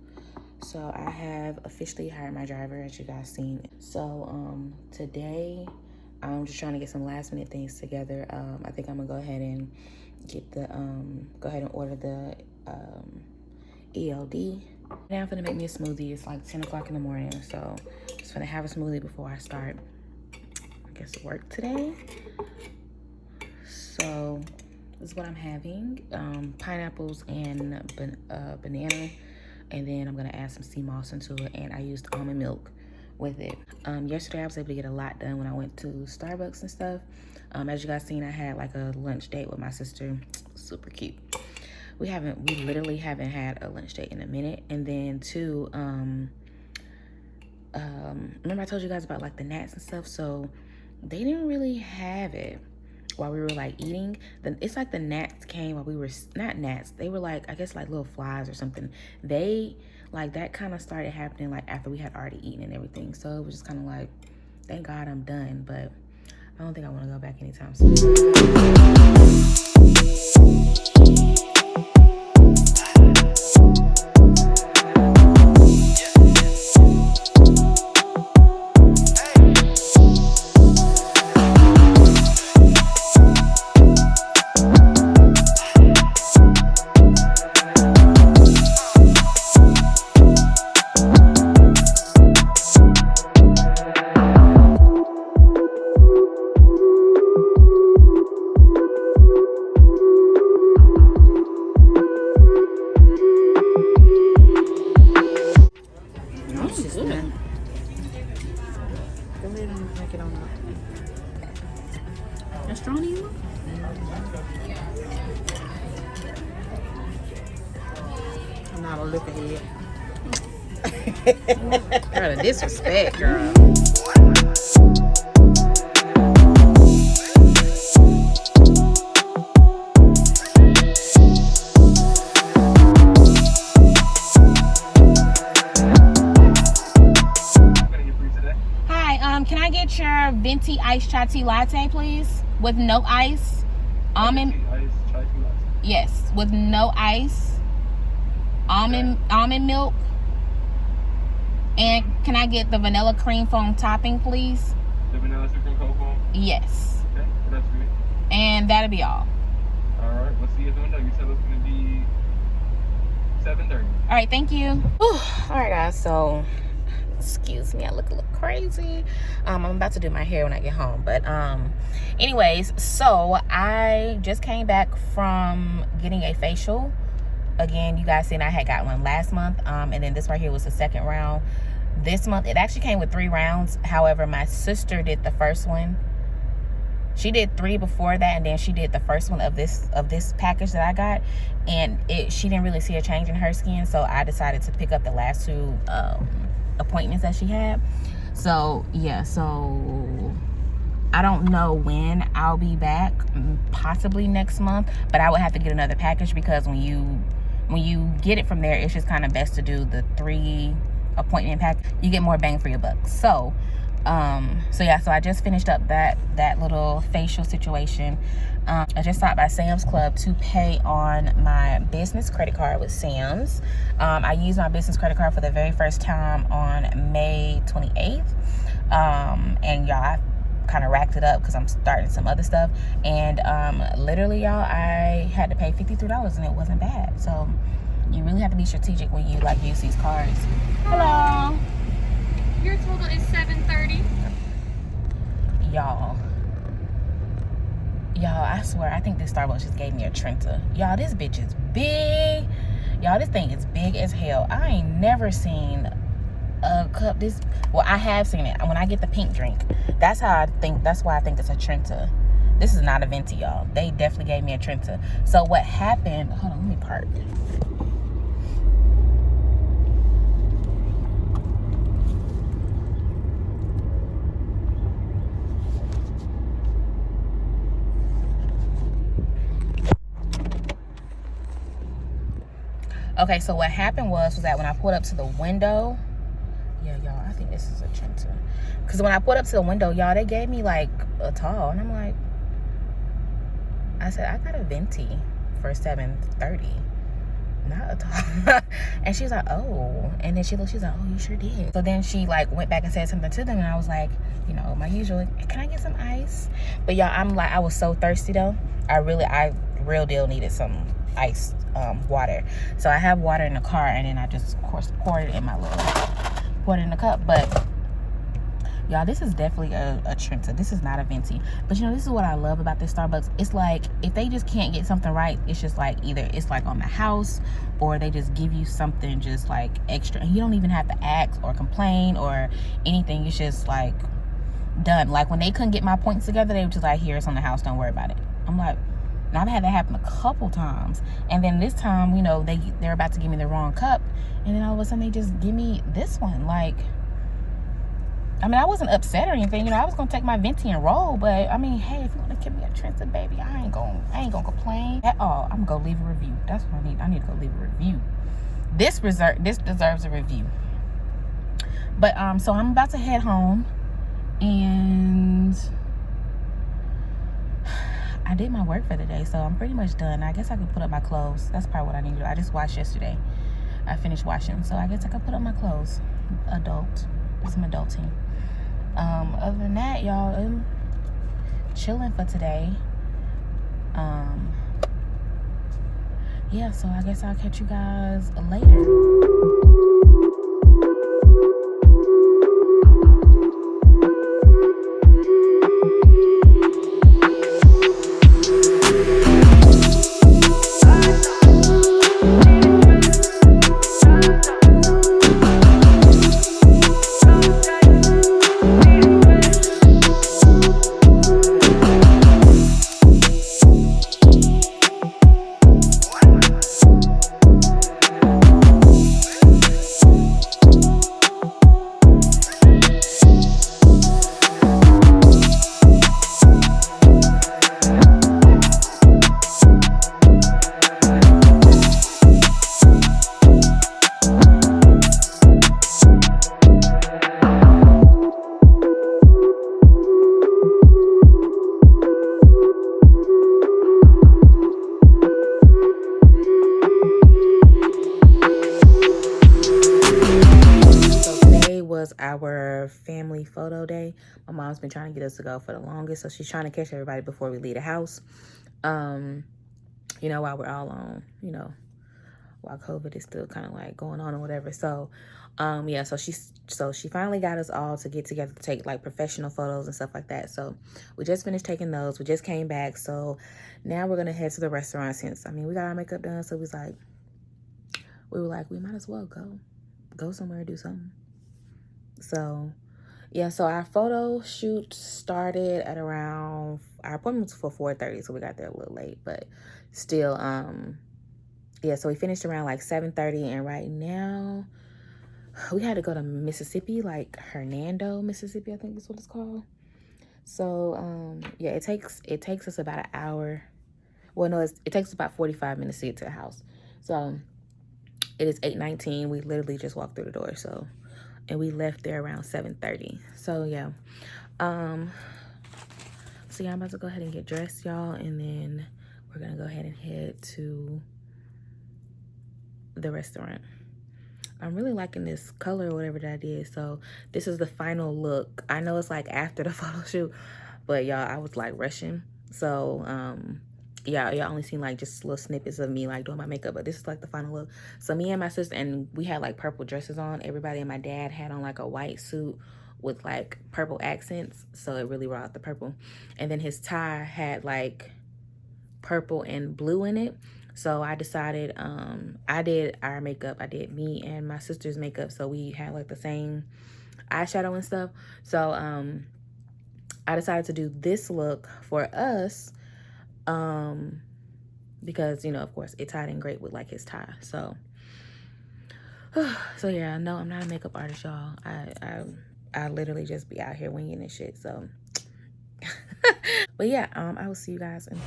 So I have officially hired my driver, as you guys seen. So today I'm just trying to get some last minute things together. I think I'm gonna go ahead and get the order the ELD. Now I'm gonna make me a smoothie. It's like 10 o'clock in the morning, so just gonna have a smoothie before I start, I guess, work today. So this is what I'm having: pineapples and banana, and then I'm gonna add some sea moss into it, and I used almond milk with it. Yesterday I was able to get a lot done when I went to Starbucks and stuff. As you guys seen, I had like a lunch date with my sister. Super cute. We literally haven't had a lunch date in a minute. And then too, remember I told you guys about like the gnats and stuff? So they didn't really have it while we were like eating. It's like the gnats came while we were, not gnats, they were like, I guess like little flies or something. They like, that kind of started happening like after we had already eaten and everything. So it was just kind of like, thank God I'm done, but I don't think I want to go back anytime soon. Pastrami? I'm not gonna look ahead. Girl, the disrespect, girl. Hi, can I get your venti iced chai tea latte, please? With no ice. Almond. Yes, with no ice. Almond milk. And can I get the vanilla cream foam topping, please? The vanilla sugar and cocoa? Yes. Okay, that's good. And that'll be all. Alright, we'll see you at the window. You said it's going to be 7:30. All right, thank you. Whew. All right, guys. So, excuse me, I look a little crazy. I'm about to do my hair when I get home. But, anyways, so I just came back from getting a facial. Again, you guys seen I had got one last month. And then this right here was the second round. This month, it actually came with 3 rounds. However, my sister did the first one. She did 3 before that, and then she did the first one of this package that I got, and she didn't really see a change in her skin, so I decided to pick up the last 2 appointments that she had. So yeah, so I don't know when I'll be back, possibly next month, but I would have to get another package because when you get it from there, it's just kind of best to do the 3 appointment pack. You get more bang for your buck. So yeah, so I just finished up that little facial situation. I just stopped by Sam's Club to pay on my business credit card with Sam's. I used my business credit card for the very first time on May 28th. And y'all, I kind of racked it up because I'm starting some other stuff. And literally, y'all, I had to pay $53 and it wasn't bad. So you really have to be strategic when you like use these cards. Hello. Your total is $730. Y'all, I swear, I think this Starbucks just gave me a Trenta. Y'all, this bitch is big. Y'all, this thing is big as hell. I ain't never seen a cup this. Well, I have seen it when I get the pink drink. That's why I think it's a Trenta. This is not a venti, y'all. They definitely gave me a Trenta. So what happened? Hold on, let me park. Okay, so what happened was that when I pulled up to the window, yeah, y'all, I think this is a Trenta. Because when I pulled up to the window, y'all, they gave me like a tall, and I'm like, I said, I got a venti for $730, not a tall. And she's like, oh, and then she's like, oh, you sure did. So then she like went back and said something to them, and I was like, you know, my usual, can I get some ice? But y'all, I was so thirsty though. I real deal needed some iced water. So I have water in the car, and then I just of course poured it in the cup. But y'all, this is definitely a Trenta. This is not a venti. But you know, this is what I love about this Starbucks. It's like if they just can't get something right, it's just like either it's like on the house, or they just give you something just like extra, and you don't even have to ask or complain or anything. It's just like done. Like when they couldn't get my points together, they were just like, here, it's on the house, don't worry about it. I'm like, now I've had that happen a couple times, and then this time, you know, they're about to give me the wrong cup, and then all of a sudden they just give me this one. Like, I mean, I wasn't upset or anything, you know. I was gonna take my venti and roll, but I mean, hey, if you want to give me a Trenta, baby, I ain't gonna complain at all. I'm gonna go leave a review. That's what I need. I need to go leave a review. This deserves a review. But so I'm about to head home, and I did my work for the day, so I'm pretty much done. I guess I could put up my clothes. That's probably what I need to do. I just washed yesterday. I finished washing, so I guess I could put up my clothes. Do some adulting. Other than that, y'all, I'm chilling for today. Yeah, so I guess I'll catch you guys later. was our family photo day. My mom's been trying to get us to go for the longest, so she's trying to catch everybody before we leave the house. You know, while we're all on, you know, while COVID is still kind of like going on or whatever. So, yeah, so she finally got us all to get together to take like professional photos and stuff like that. So we just finished taking those. We just came back. So now we're going to head to the restaurant since, I mean, we got our makeup done. So we were like, we might as well go somewhere and do something. So yeah, so our photo shoot started at around, our appointment was for 4:30, so we got there a little late, but still, yeah, so we finished around like 7:30, and right now we had to go to Mississippi, like Hernando, Mississippi, I think is what it's called. So yeah, it takes us about an hour. Well, no, it takes about 45 minutes to get to the house. So it is 8:19. We literally just walked through the door. So, and we left there around 7:30. So yeah, so yeah, I'm about to go ahead and get dressed, y'all, and then we're gonna go ahead and head to the restaurant. I'm really liking this color or whatever that I did. So this is the final look. I know it's like after the photo shoot, but y'all, I was like rushing. So yeah, y'all only seen like just little snippets of me like doing my makeup, but this is like the final look. So me and my sister, and we had like purple dresses on. Everybody and my dad had on like a white suit with like purple accents, so it really brought out the purple. And then his tie had like purple and blue in it. So I decided, I did our makeup. I did me and my sister's makeup, so we had like the same eyeshadow and stuff. So I decided to do this look for us, because, you know, of course it tied in great with like his tie. So so yeah, no, I'm not a makeup artist, y'all. I literally just be out here winging this shit. So but yeah, I will see you guys in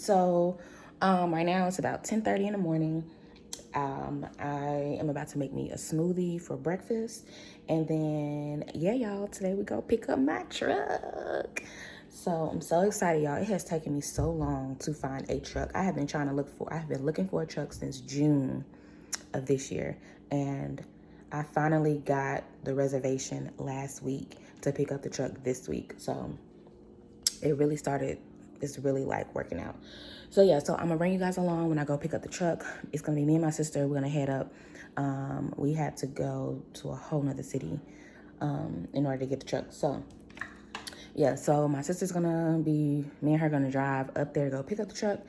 So right now it's about 10:30 in the morning. I am about to make me a smoothie for breakfast, and then yeah, y'all, today we go pick up my truck. So I'm so excited, y'all. It has taken me so long to find a truck. I have been looking for a truck since June of this year, and I finally got the reservation last week to pick up the truck this week. So it's really like working out. So yeah, so I'm gonna bring you guys along when I go pick up the truck. It's gonna be me and my sister. We're gonna head up. We had to go to a whole nother city in order to get the truck. So yeah, so my sister's gonna be, me and her gonna drive up there to go pick up the truck,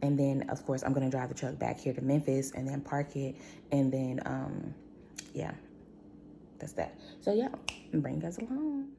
and then of course I'm gonna drive the truck back here to Memphis and then park it, and then yeah, that's that. So yeah, bring you guys along.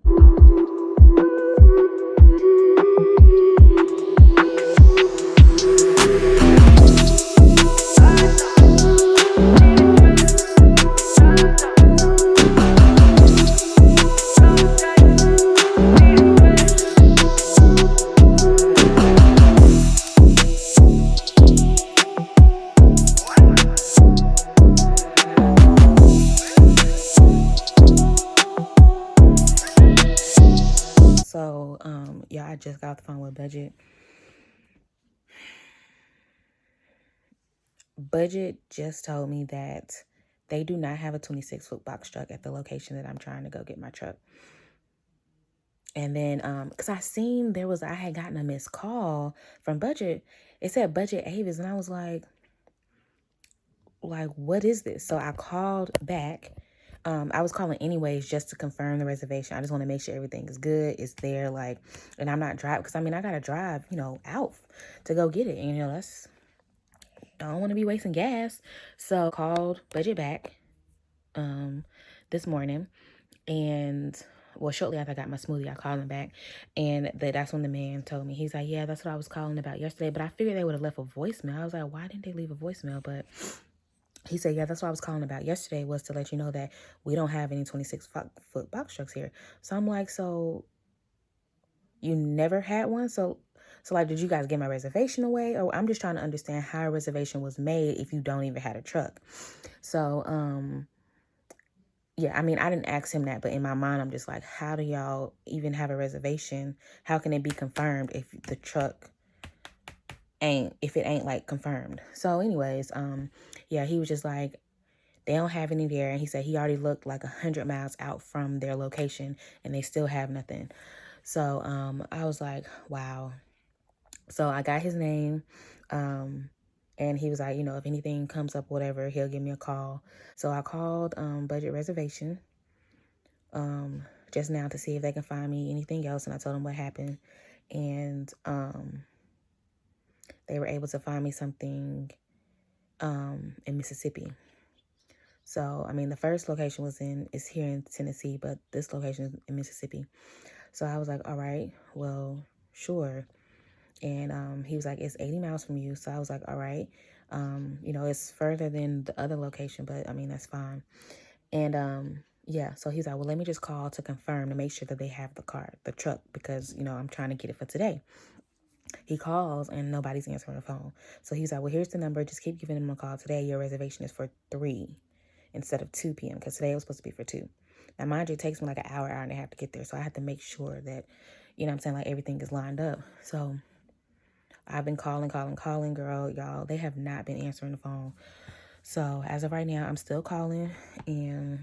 y'all, I just got off the phone with Budget. Budget just told me that they do not have a 26-foot box truck at the location that I'm trying to go get my truck. And then, because I had gotten a missed call from Budget. It said Budget Avis, and I was like, what is this? So I called back. I was calling anyways just to confirm the reservation. I just want to make sure everything is good. It's there, like, and I'm not driving, because I mean, I got to drive, out to go get it. And, don't want to be wasting gas. So called Budget back this morning, and shortly after I got my smoothie, I called him back, and that's when the man told me. He's like, yeah, that's what I was calling about yesterday, but I figured they would have left a voicemail. I was like, why didn't they leave a voicemail? But he said, yeah, that's what I was calling about yesterday, was to let you know that we don't have any 26-foot box trucks here. So I'm like, so you never had one? So like, did you guys get my reservation away? Or I'm just trying to understand how a reservation was made if you don't even have a truck. So, yeah, I mean, I didn't ask him that, but in my mind, I'm just like, how do y'all even have a reservation? How can it be confirmed if the truck ain't like confirmed? So anyways, yeah, he was just like, they don't have any there. And he said he already looked like 100 miles out from their location and they still have nothing. So, I was like, wow. So I got his name, and he was like, if anything comes up, whatever, he'll give me a call. So I called Budget Reservation just now to see if they can find me anything else. And I told them what happened. And they were able to find me something in Mississippi. So, I mean, the first location is here in Tennessee, but this location is in Mississippi. So I was like, all right, well, sure. And he was like, it's 80 miles from you. So I was like, all right. It's further than the other location, but I mean, that's fine. And yeah, so he's like, well, let me just call to confirm, to make sure that they have the truck, because, I'm trying to get it for today. He calls and nobody's answering the phone. So he's like, well, here's the number. Just keep giving him a call today. Your reservation is for 3 instead of 2 p.m. because today it was supposed to be for 2. Now, mind you, it takes me like an hour and a half to get there. So I have to make sure that, like everything is lined up. So I've been calling, girl, y'all. They have not been answering the phone. So as of right now, I'm still calling, and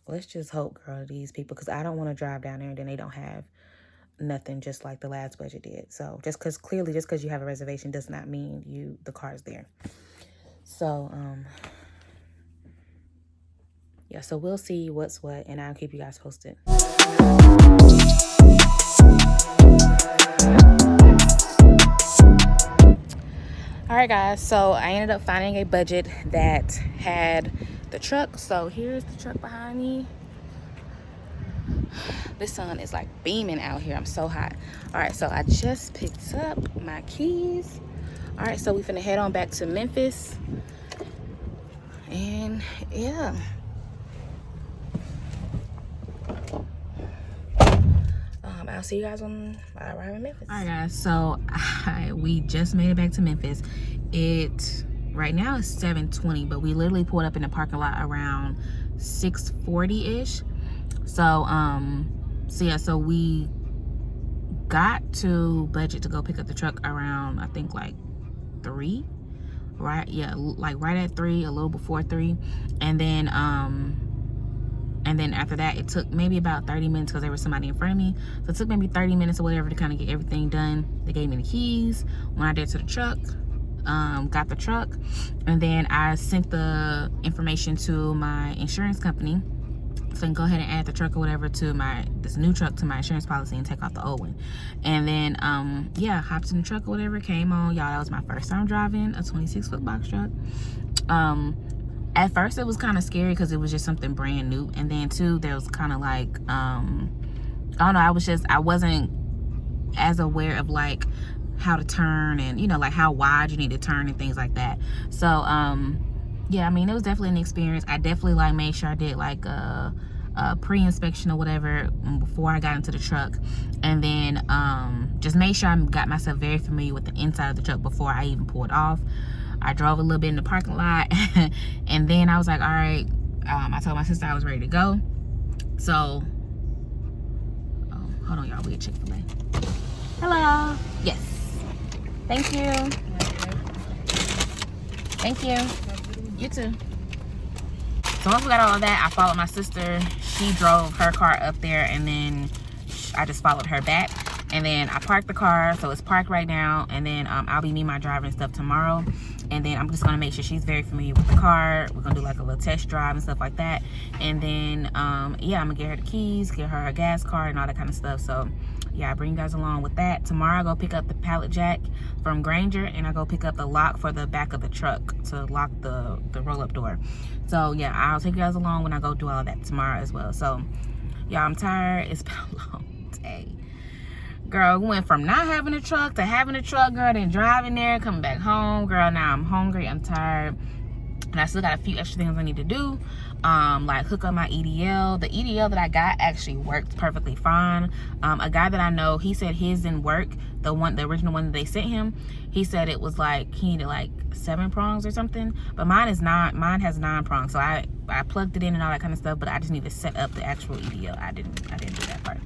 let's just hope, girl, these people, because I don't want to drive down there and then they don't have nothing, just like the last Budget did. So just because you have a reservation does not mean the car's there. So yeah, so we'll see what's what, and I'll keep you guys posted. All right, guys, so I ended up finding a Budget that had the truck. So here's the truck behind me. The sun is like beaming out here. I'm so hot. All right, so I just picked up my keys. All right, so we finna head on back to Memphis. And yeah. I'll see you guys when I arrive in Memphis. All right, guys, so we just made it back to Memphis. Right now it's 7:20, but we literally pulled up in the parking lot around 6:40-ish. So we got to Budget to go pick up the truck around, I think, like 3, right? Yeah, like right at 3, a little before 3. And then after that, it took maybe about 30 minutes because there was somebody in front of me. So it took maybe 30 minutes or whatever to kind of get everything done. They gave me the keys. When I did to the truck, got the truck, and then I sent the information to my insurance company so I can go ahead and add the truck or whatever to this new truck to my insurance policy and take off the old one. And then yeah, hopped in the truck or whatever, came on. Y'all, that was my first time driving a 26-foot box truck. At first it was kind of scary because it was just something brand new, and then too, there was kind of like I don't know, I wasn't as aware of like how to turn and like how wide you need to turn and things like that. So yeah, I mean, it was definitely an experience. I definitely like made sure I did like a pre-inspection or whatever before I got into the truck, and then just made sure I got myself very familiar with the inside of the truck before I even pulled off. I drove a little bit in the parking lot and then I was like, all right, I told my sister I was ready to go. So Hold on, y'all. We get Chick-fil-A. Hello. Yes. Thank you. Thank you. You too. So once we got all of that, I followed my sister. She drove her car up there, and then I just followed her back. And then I parked the car, so it's parked right now. And then I'll be meeting my driver and stuff tomorrow. And then I'm just gonna make sure she's very familiar with the car. We're gonna do like a little test drive and stuff like that. And then yeah, I'm gonna get her the keys, get her a gas card and all that kind of stuff. So yeah, I bring you guys along with that. Tomorrow I go pick up the pallet jack from Granger, and I go pick up the lock for the back of the truck to lock the roll-up door. So yeah, I'll take you guys along when I go do all of that tomorrow as well. So y'all, I'm tired. It's been a long day. Girl, we went from not having a truck to having a truck, girl, then driving there, coming back home. Girl, now I'm hungry, I'm tired. And I still got a few extra things I need to do. Like hook up my EDL. The EDL that I got actually worked perfectly fine. A guy that I know, he said his didn't work. The original one that they sent him, he said it was like he needed like 7 prongs or something. But mine has 9 prongs. So I plugged it in and all that kind of stuff, but I just need to set up the actual EDL. I didn't do that part.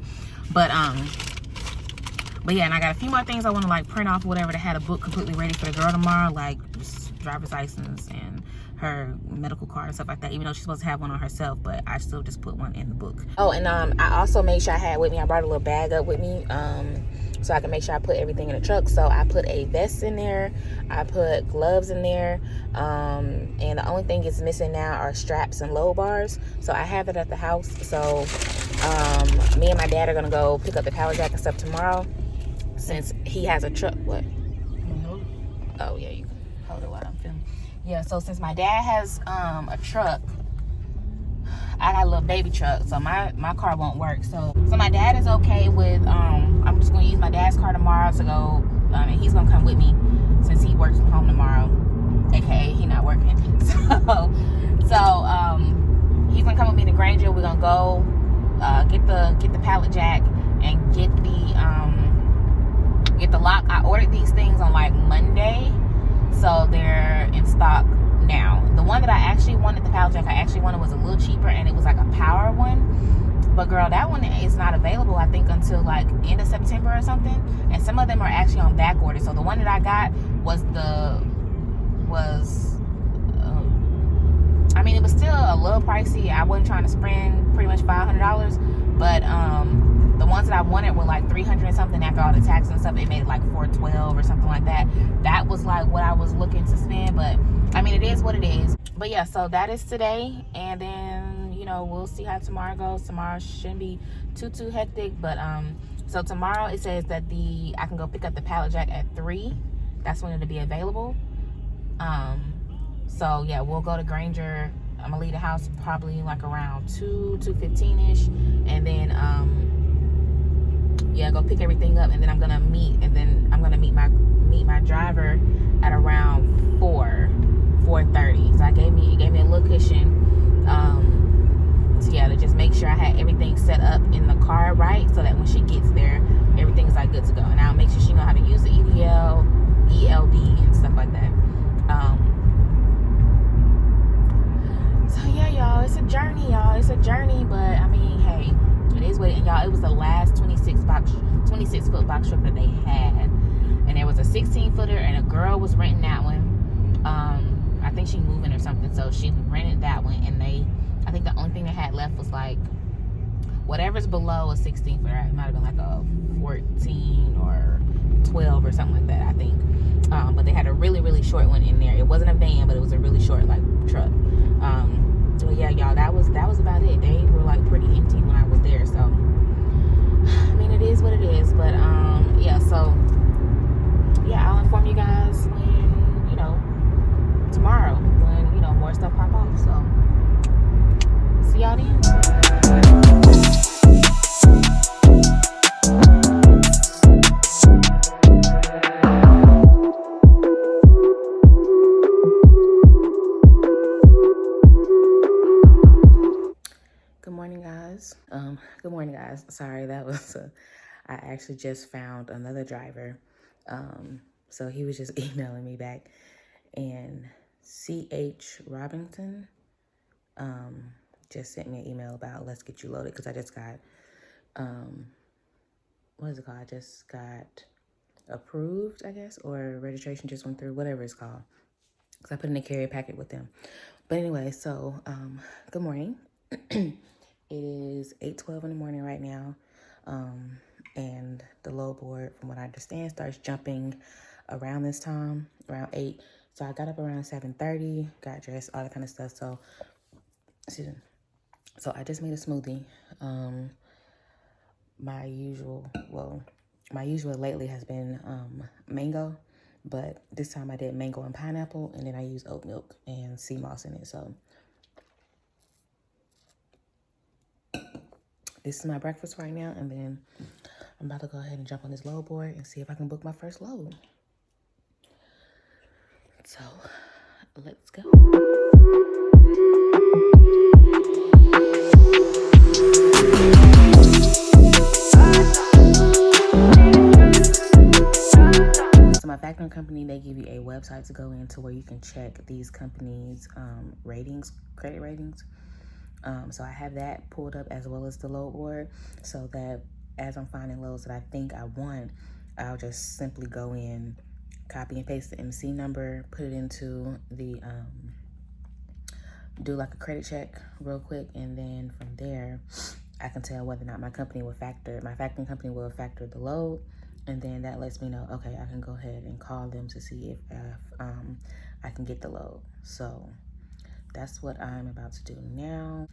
But yeah, and I got a few more things I want to like print off or whatever to have a book completely ready for the girl tomorrow, like just driver's license and her medical card and stuff like that, even though she's supposed to have one on herself, but I still just put one in the book. Oh, and I also made sure I had with me, I brought a little bag up with me, so I can make sure I put everything in the truck. So I put a vest in there, I put gloves in there, and the only thing it's missing now are straps and load bars. So I have it at the house. So me and my dad are gonna go pick up the pallet jack and stuff tomorrow, since he has a truck. What? Oh yeah, you can hold it while I'm filming. Yeah, so since my dad has a truck, I got a little baby truck, so my car won't work. So my dad is okay with I'm just gonna use my dad's car tomorrow to go, and he's gonna come with me since he works from home tomorrow, aka he not working. So he's gonna come with me to Granger. We're gonna go get the pallet jack and get the lock. I ordered these things on like Monday, so they're in stock now. The one that I actually wanted, the pallet jack I actually wanted, was a little cheaper, and it was like a power one. But girl, that one is not available, I think, until like end of September or something. And some of them are actually on back order. So the one that I got was I mean, it was still a little pricey. I wasn't trying to spend pretty much $500, but the ones that I wanted were like $300 and something. After all the taxes and stuff, it made it like $412 or something like that. That was like what I was looking to spend, but I mean, it is what it is. But yeah, so that is today, and then we'll see how tomorrow goes. Tomorrow shouldn't be too hectic, but so tomorrow it says that I can go pick up the pallet jack at 3. That's when it'll be available. So yeah, we'll go to Granger. I'm gonna leave the house probably like around 2:15ish, and then yeah, go pick everything up, and then I'm gonna meet my driver at around 4:30. So it gave me a little cushion, so yeah, to just make sure I had everything set up in the car right, so that when she gets there, everything's like good to go. And I'll make sure she know how to use the EDL, ELD, and stuff like that. So yeah, y'all, it's a journey, y'all. It's a journey, but I mean, hey, it is what it is. And y'all, it was the last 26-foot box truck that they had, and there was a 16-footer, and a girl was renting that one. I think she moving or something, so she rented that one, and I think the only thing they had left was like whatever's below a 16-footer. It might have been like a 14 or 12 or something like that, I think. But they had a really, really short one in there. It wasn't a van, but it was a really short like truck. So yeah, y'all, that was about it. They were like pretty empty when I was there. So I mean, it is what it is. But yeah, so yeah, I'll inform you guys when tomorrow, when more stuff pop off. So see y'all then. Good morning, guys. Sorry, that was I actually just found another driver. So he was just emailing me back, and C.H. Robinson just sent me an email about let's get you loaded, because I just got what is it called? I just got approved, I guess, or registration just went through, whatever it's called. Because I put in a carrier packet with them. But anyway, so good morning. It is 8:12 in the morning right now. And the load board, from what I understand, starts jumping around this time, around 8. So I got up around 7:30, got dressed, all that kind of stuff. So, excuse me. So I just made a smoothie. My usual lately has been mango, but this time I did mango and pineapple, and then I used oat milk and sea moss in it. So this is my breakfast right now, and then I'm about to go ahead and jump on this load board and see if I can book my first load. So let's go. My factoring company, they give you a website to go into where you can check these companies' ratings, credit ratings. So I have that pulled up as well as the load board, so that as I'm finding loads that I think I want, I'll just simply go in, copy and paste the MC number, put it into the do like a credit check real quick, and then from there I can tell whether or not my factoring company will factor the load. And then that lets me know, okay, I can go ahead and call them to see if I can get the load. So that's what I'm about to do now.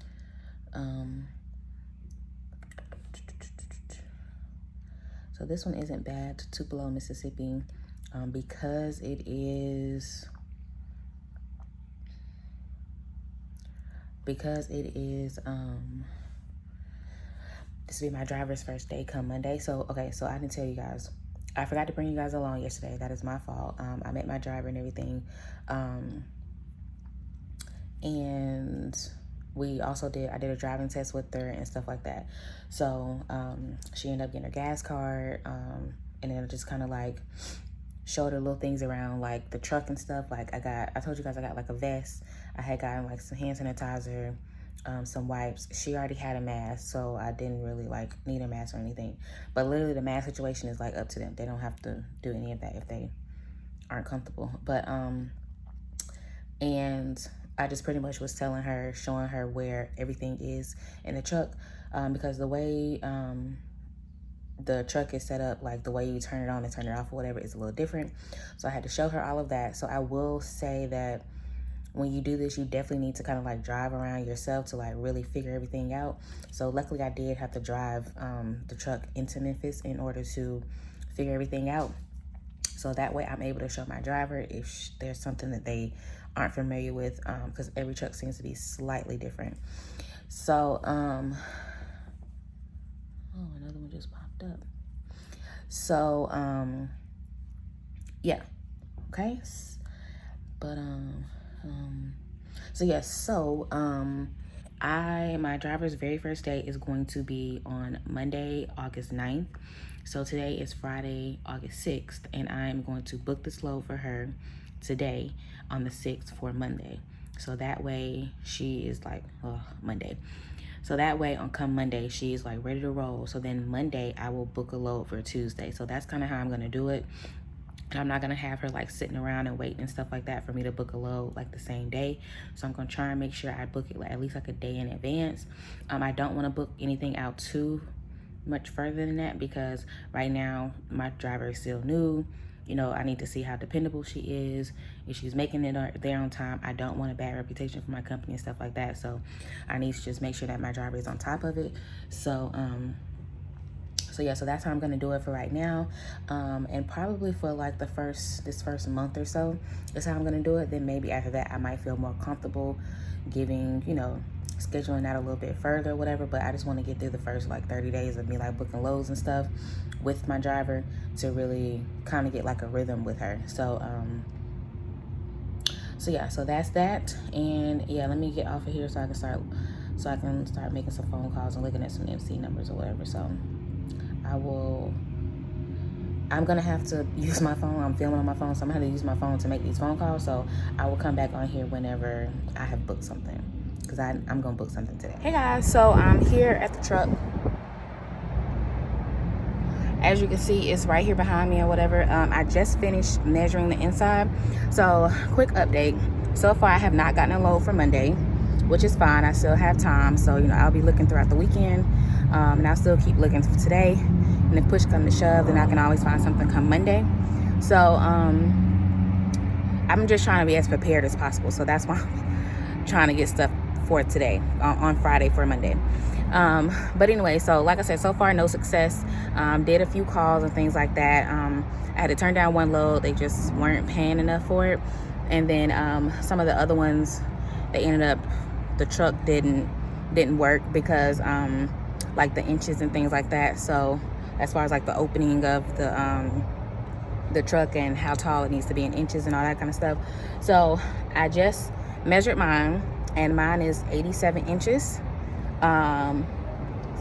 So this one isn't bad, Tupelo, Mississippi, because it is this will be my driver's first day come Monday. So, okay, so I didn't tell you guys. I forgot to bring you guys along yesterday. That is my fault. I met my driver and everything. And I did a driving test with her and stuff like that. So, she ended up getting her gas card. And then I just kind of like showed her little things around like the truck and stuff. Like I told you guys I got like a vest. I had gotten like some hand sanitizer, some wipes. She already had a mask, so I didn't really like need a mask or anything. But literally the mask situation is like up to them. They don't have to do any of that if they aren't comfortable. But and I just pretty much was showing her where everything is in the truck, because the way the truck is set up, like the way you turn it on and turn it off or whatever, is a little different. So I had to show her all of that. So I will say that when you do this, you definitely need to kind of like drive around yourself to like really figure everything out. So luckily I did have to drive the truck into Memphis in order to figure everything out. So that way I'm able to show my driver if there's something that they aren't familiar with, because every truck seems to be slightly different. So, oh, another one just popped up. So, yeah, okay. But, so yes, so, my driver's very first day is going to be on Monday, August 9th. So today is Friday, August 6th, and I'm going to book this load for her today on the 6th for Monday. So that way she is like, Monday. So that way come Monday, she's like ready to roll. So then Monday I will book a load for Tuesday. So that's kind of how I'm going to do it. And I'm not going to have her like sitting around and waiting and stuff like that for me to book a load like the same day. So I'm going to try and make sure I book it like at least like a day in advance. I don't want to book anything out too much further than that, because right now my driver is still new. You know, I need to see how dependable she is. If she's making it there on time, I don't want a bad reputation for my company and stuff like that. So I need to just make sure that my driver is on top of it. So, so yeah, so that's how I'm gonna do it for right now. And probably for like this first month or so, is how I'm gonna do it. Then maybe after that, I might feel more comfortable giving, scheduling that a little bit further, whatever. But I just want to get through the first like 30 days of me like booking loads and stuff with my driver to really kind of get like a rhythm with her. So so yeah, so that's that. And yeah, let me get off of here so I can start making some phone calls and looking at some MC numbers or whatever. So I'm gonna have to use my phone. I'm filming on my phone, so I'm gonna have to use my phone to make these phone calls. So I will come back on here whenever I have booked something, because I'm gonna book something today. Hey guys, so I'm here at the truck, as you can see, it's right here behind me or whatever. I just finished measuring the inside. So quick update. So far I have not gotten a load for Monday, which is fine. I still have time, so you know, I'll be looking throughout the weekend, and I'll still keep looking for today. And if push come to shove, then I can always find something come Monday. So I'm just trying to be as prepared as possible. So that's why I'm trying to get stuff for today, on Friday for Monday. But anyway, so like I said, so far no success. Did a few calls and things like that. I had to turn down one load. They just weren't paying enough for it. And then some of the other ones, they ended up, the truck didn't work because like the inches and things like that. So as far as like the opening of the truck and how tall it needs to be in inches and all that kind of stuff. So I just measured mine, and mine is 87 inches. So I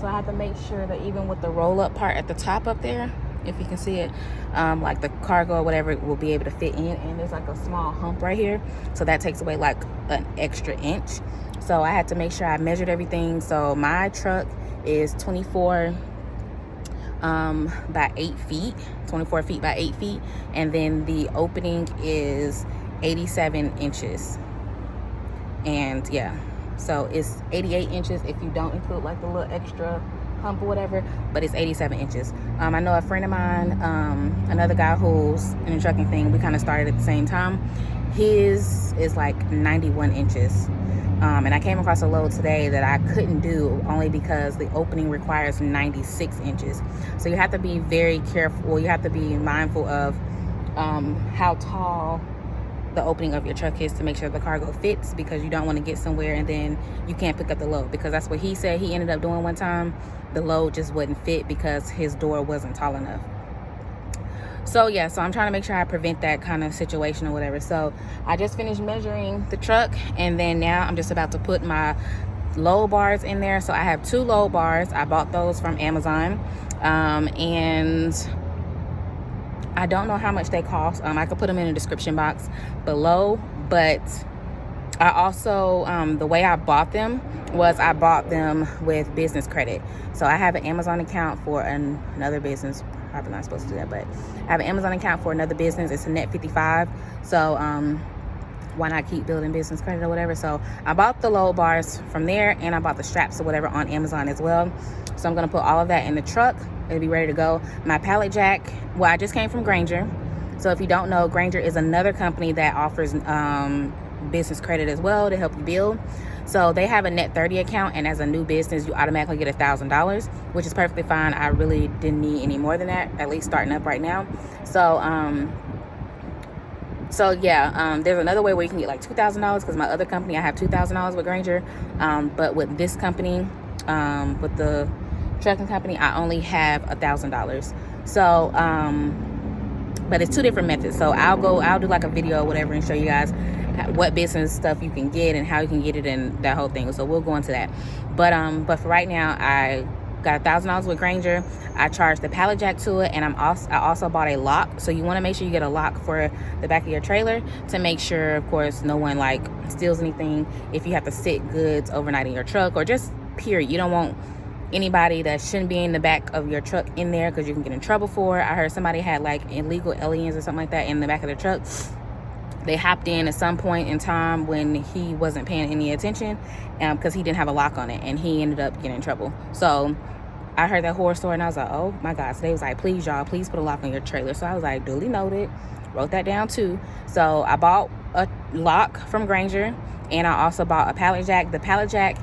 have to make sure that even with the roll up part at the top up there, if you can see it, like the cargo or whatever will be able to fit in, and there's like a small hump right here, so that takes away like an extra inch. So I had to make sure I measured everything. So my truck is 24 by 8 feet, 24 feet by 8 feet, and then the opening is 87 inches. And yeah, so it's 88 inches if you don't include like the little extra hump or whatever, but it's 87 inches. I know a friend of mine, another guy who's in the trucking thing, we kind of started at the same time. His is like 91 inches. And I came across a load today that I couldn't do only because the opening requires 96 inches. So you have to be very careful. You have to be mindful of how tall the opening of your truck is to make sure the cargo fits, because you don't want to get somewhere and then you can't pick up the load, because that's what he said he ended up doing one time. The load just wouldn't fit because his door wasn't tall enough. So yeah, so I'm trying to make sure I prevent that kind of situation or whatever. So I just finished measuring the truck, and then now I'm just about to put my load bars in there. So I have 2 load bars. I bought those from Amazon, and I don't know how much they cost. I could put them in the description box below, but I also, the way I bought them was I bought them with business credit. So I have an Amazon account for another business. Probably not supposed to do that, but I have an Amazon account for another business. It's a net 55. So why not keep building business credit or whatever? So I bought the load bars from there, and I bought the straps or whatever on Amazon as well. So I'm gonna put all of that in the truck. It'll be ready to go. My pallet jack, well, I just came from Grainger. So if you don't know, Grainger is another company that offers business credit as well to help you build. So they have a net 30 account, and as a new business, you automatically get $1,000, which is perfectly fine. I really didn't need any more than that, at least starting up right now. So there's another way where you can get like $2,000, because my other company, I have $2,000 with Grainger, but with this company, with the trucking company, I only have $1,000. So but it's 2 different methods. So I'll do like a video or whatever and show you guys what business stuff you can get and how you can get it and that whole thing. So we'll go into that. But for right now, I got $1,000 with Grainger. I charged the pallet jack to it, and I also bought a lock. So you want to make sure you get a lock for the back of your trailer to make sure, of course, no one like steals anything. If you have to sit goods overnight in your truck, or just period, you don't want anybody that shouldn't be in the back of your truck in there, because you can get in trouble for it. I heard somebody had like illegal aliens or something like that in the back of their truck. They hopped in at some point in time when he wasn't paying any attention, because he didn't have a lock on it, and he ended up getting in trouble. So I heard that horror story, and I was like, oh my God. So they was like, please, y'all, please put a lock on your trailer. So I was like, duly noted, wrote that down too. So I bought a lock from Grainger, and I also bought a pallet jack. The pallet jack,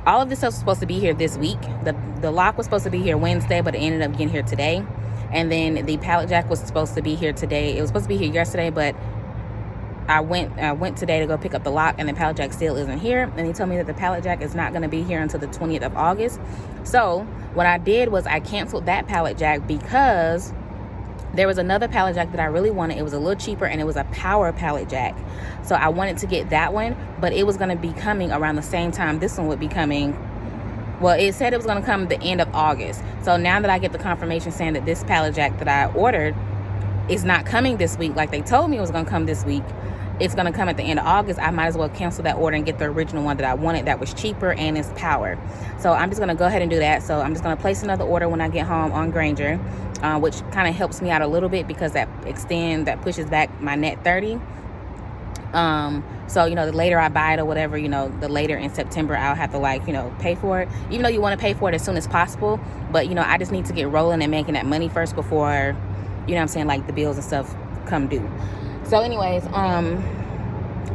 all of this stuff was supposed to be here this week. The lock was supposed to be here Wednesday, but it ended up getting here today. And then the pallet jack was supposed to be here today. It was supposed to be here yesterday, but I went today to go pick up the lock, and the pallet jack still isn't here. And he told me that the pallet jack is not going to be here until the 20th of August. So what I did was I canceled that pallet jack, because there was another pallet jack that I really wanted. It was a little cheaper, and it was a power pallet jack. So I wanted to get that one, but it was going to be coming around the same time this one would be coming. Well, it said it was going to come the end of August. So now that I get the confirmation saying that this pallet jack that I ordered is not coming this week like they told me it was going to come this week, it's going to come at the end of August, I might as well cancel that order and get the original one that I wanted that was cheaper and it's power. So I'm just going to go ahead and do that. So I'm just going to place another order when I get home on Granger, which kind of helps me out a little bit because that pushes back my net 30. So, you know, the later I buy it or whatever, you know, the later in September I'll have to, like, you know, pay for it, even though you want to pay for it as soon as possible. But, you know, I just need to get rolling and making that money first before, you know what I'm saying, like the bills and stuff come due. So anyways,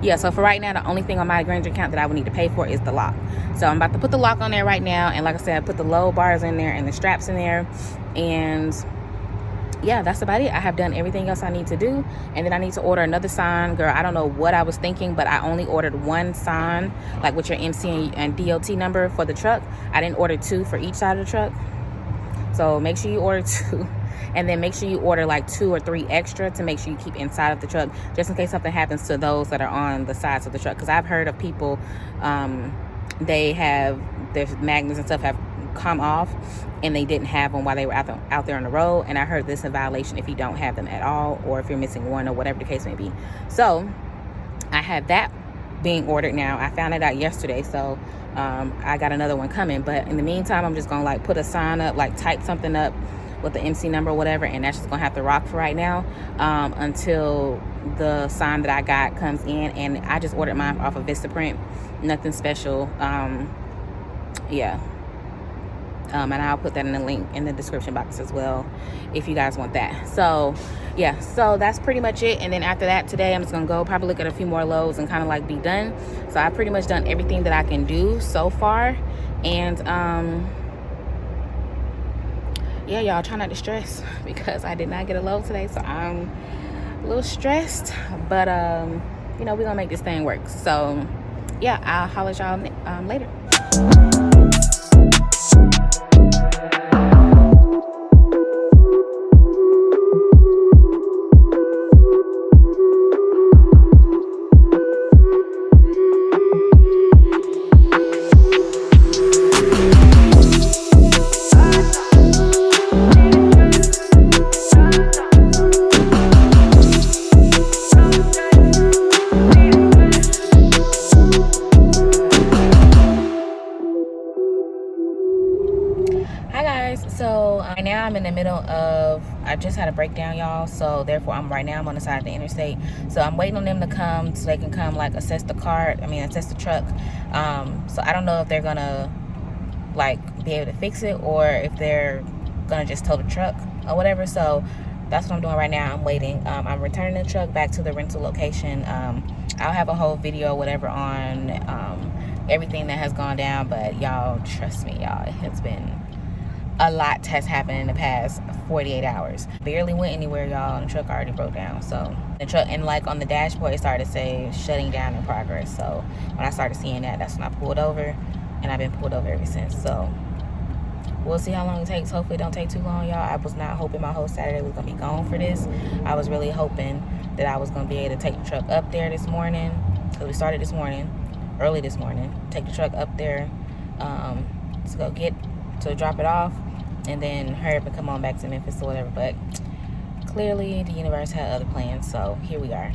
yeah, so for right now, the only thing on my Granger account that I would need to pay for is the lock. So I'm about to put the lock on there right now. And like I said, I put the low bars in there and the straps in there. And yeah, that's about it. I have done everything else I need to do. And then I need to order another sign. Girl, I don't know what I was thinking, but I only ordered one sign, like with your MC and DOT number for the truck. I didn't order two for each side of the truck. So make sure you order two. And then make sure you order like 2 or 3 extra to make sure you keep inside of the truck, just in case something happens to those that are on the sides of the truck. Because I've heard of people, they have their magnets and stuff have come off and they didn't have them while they were out there on the road. And I heard this is a violation if you don't have them at all, or if you're missing one, or whatever the case may be. So I have that being ordered now. I found it out yesterday, so I got another one coming. But in the meantime, I'm just gonna like put a sign up, like type something up with the MC number or whatever, and that's just gonna have to rock for right now, until the sign that I got comes in. And I just ordered mine off of Vistaprint, nothing special. Yeah. And I'll put that in the link in the description box as well if you guys want that. So yeah, so that's pretty much it. And then after that, today I'm just gonna go probably look at a few more loads and kind of like be done. So I've pretty much done everything that I can do so far. And yeah, y'all, try not to stress because I did not get a load today, so I'm a little stressed. But you know, we're gonna make this thing work. So yeah, I'll holler at y'all later. So right now I'm in the middle of, I just had a breakdown, y'all, so therefore I'm on the side of the interstate. So I'm waiting on them to come so they can come like assess the truck. So I don't know if they're gonna like be able to fix it or if they're gonna just tow the truck or whatever. So that's what I'm doing right now. I'm waiting. I'm returning the truck back to the rental location. I'll have a whole video or whatever on everything that has gone down, but y'all, trust me, y'all, it has been a lot has happened in the past 48 hours. Barely went anywhere, y'all, and the truck already broke down. So the truck, and like on the dashboard, it started to say shutting down in progress. So when I started seeing that, that's when I pulled over, and I've been pulled over ever since. So we'll see how long it takes. Hopefully it don't take too long, y'all. I was not hoping my whole Saturday was gonna be gone for this. I was really hoping that I was gonna be able to take the truck up there this morning, because we started this morning, early this morning, take the truck up there to drop it off, and then hurry up and come on back to Memphis or whatever. But clearly the universe had other plans, so here we are.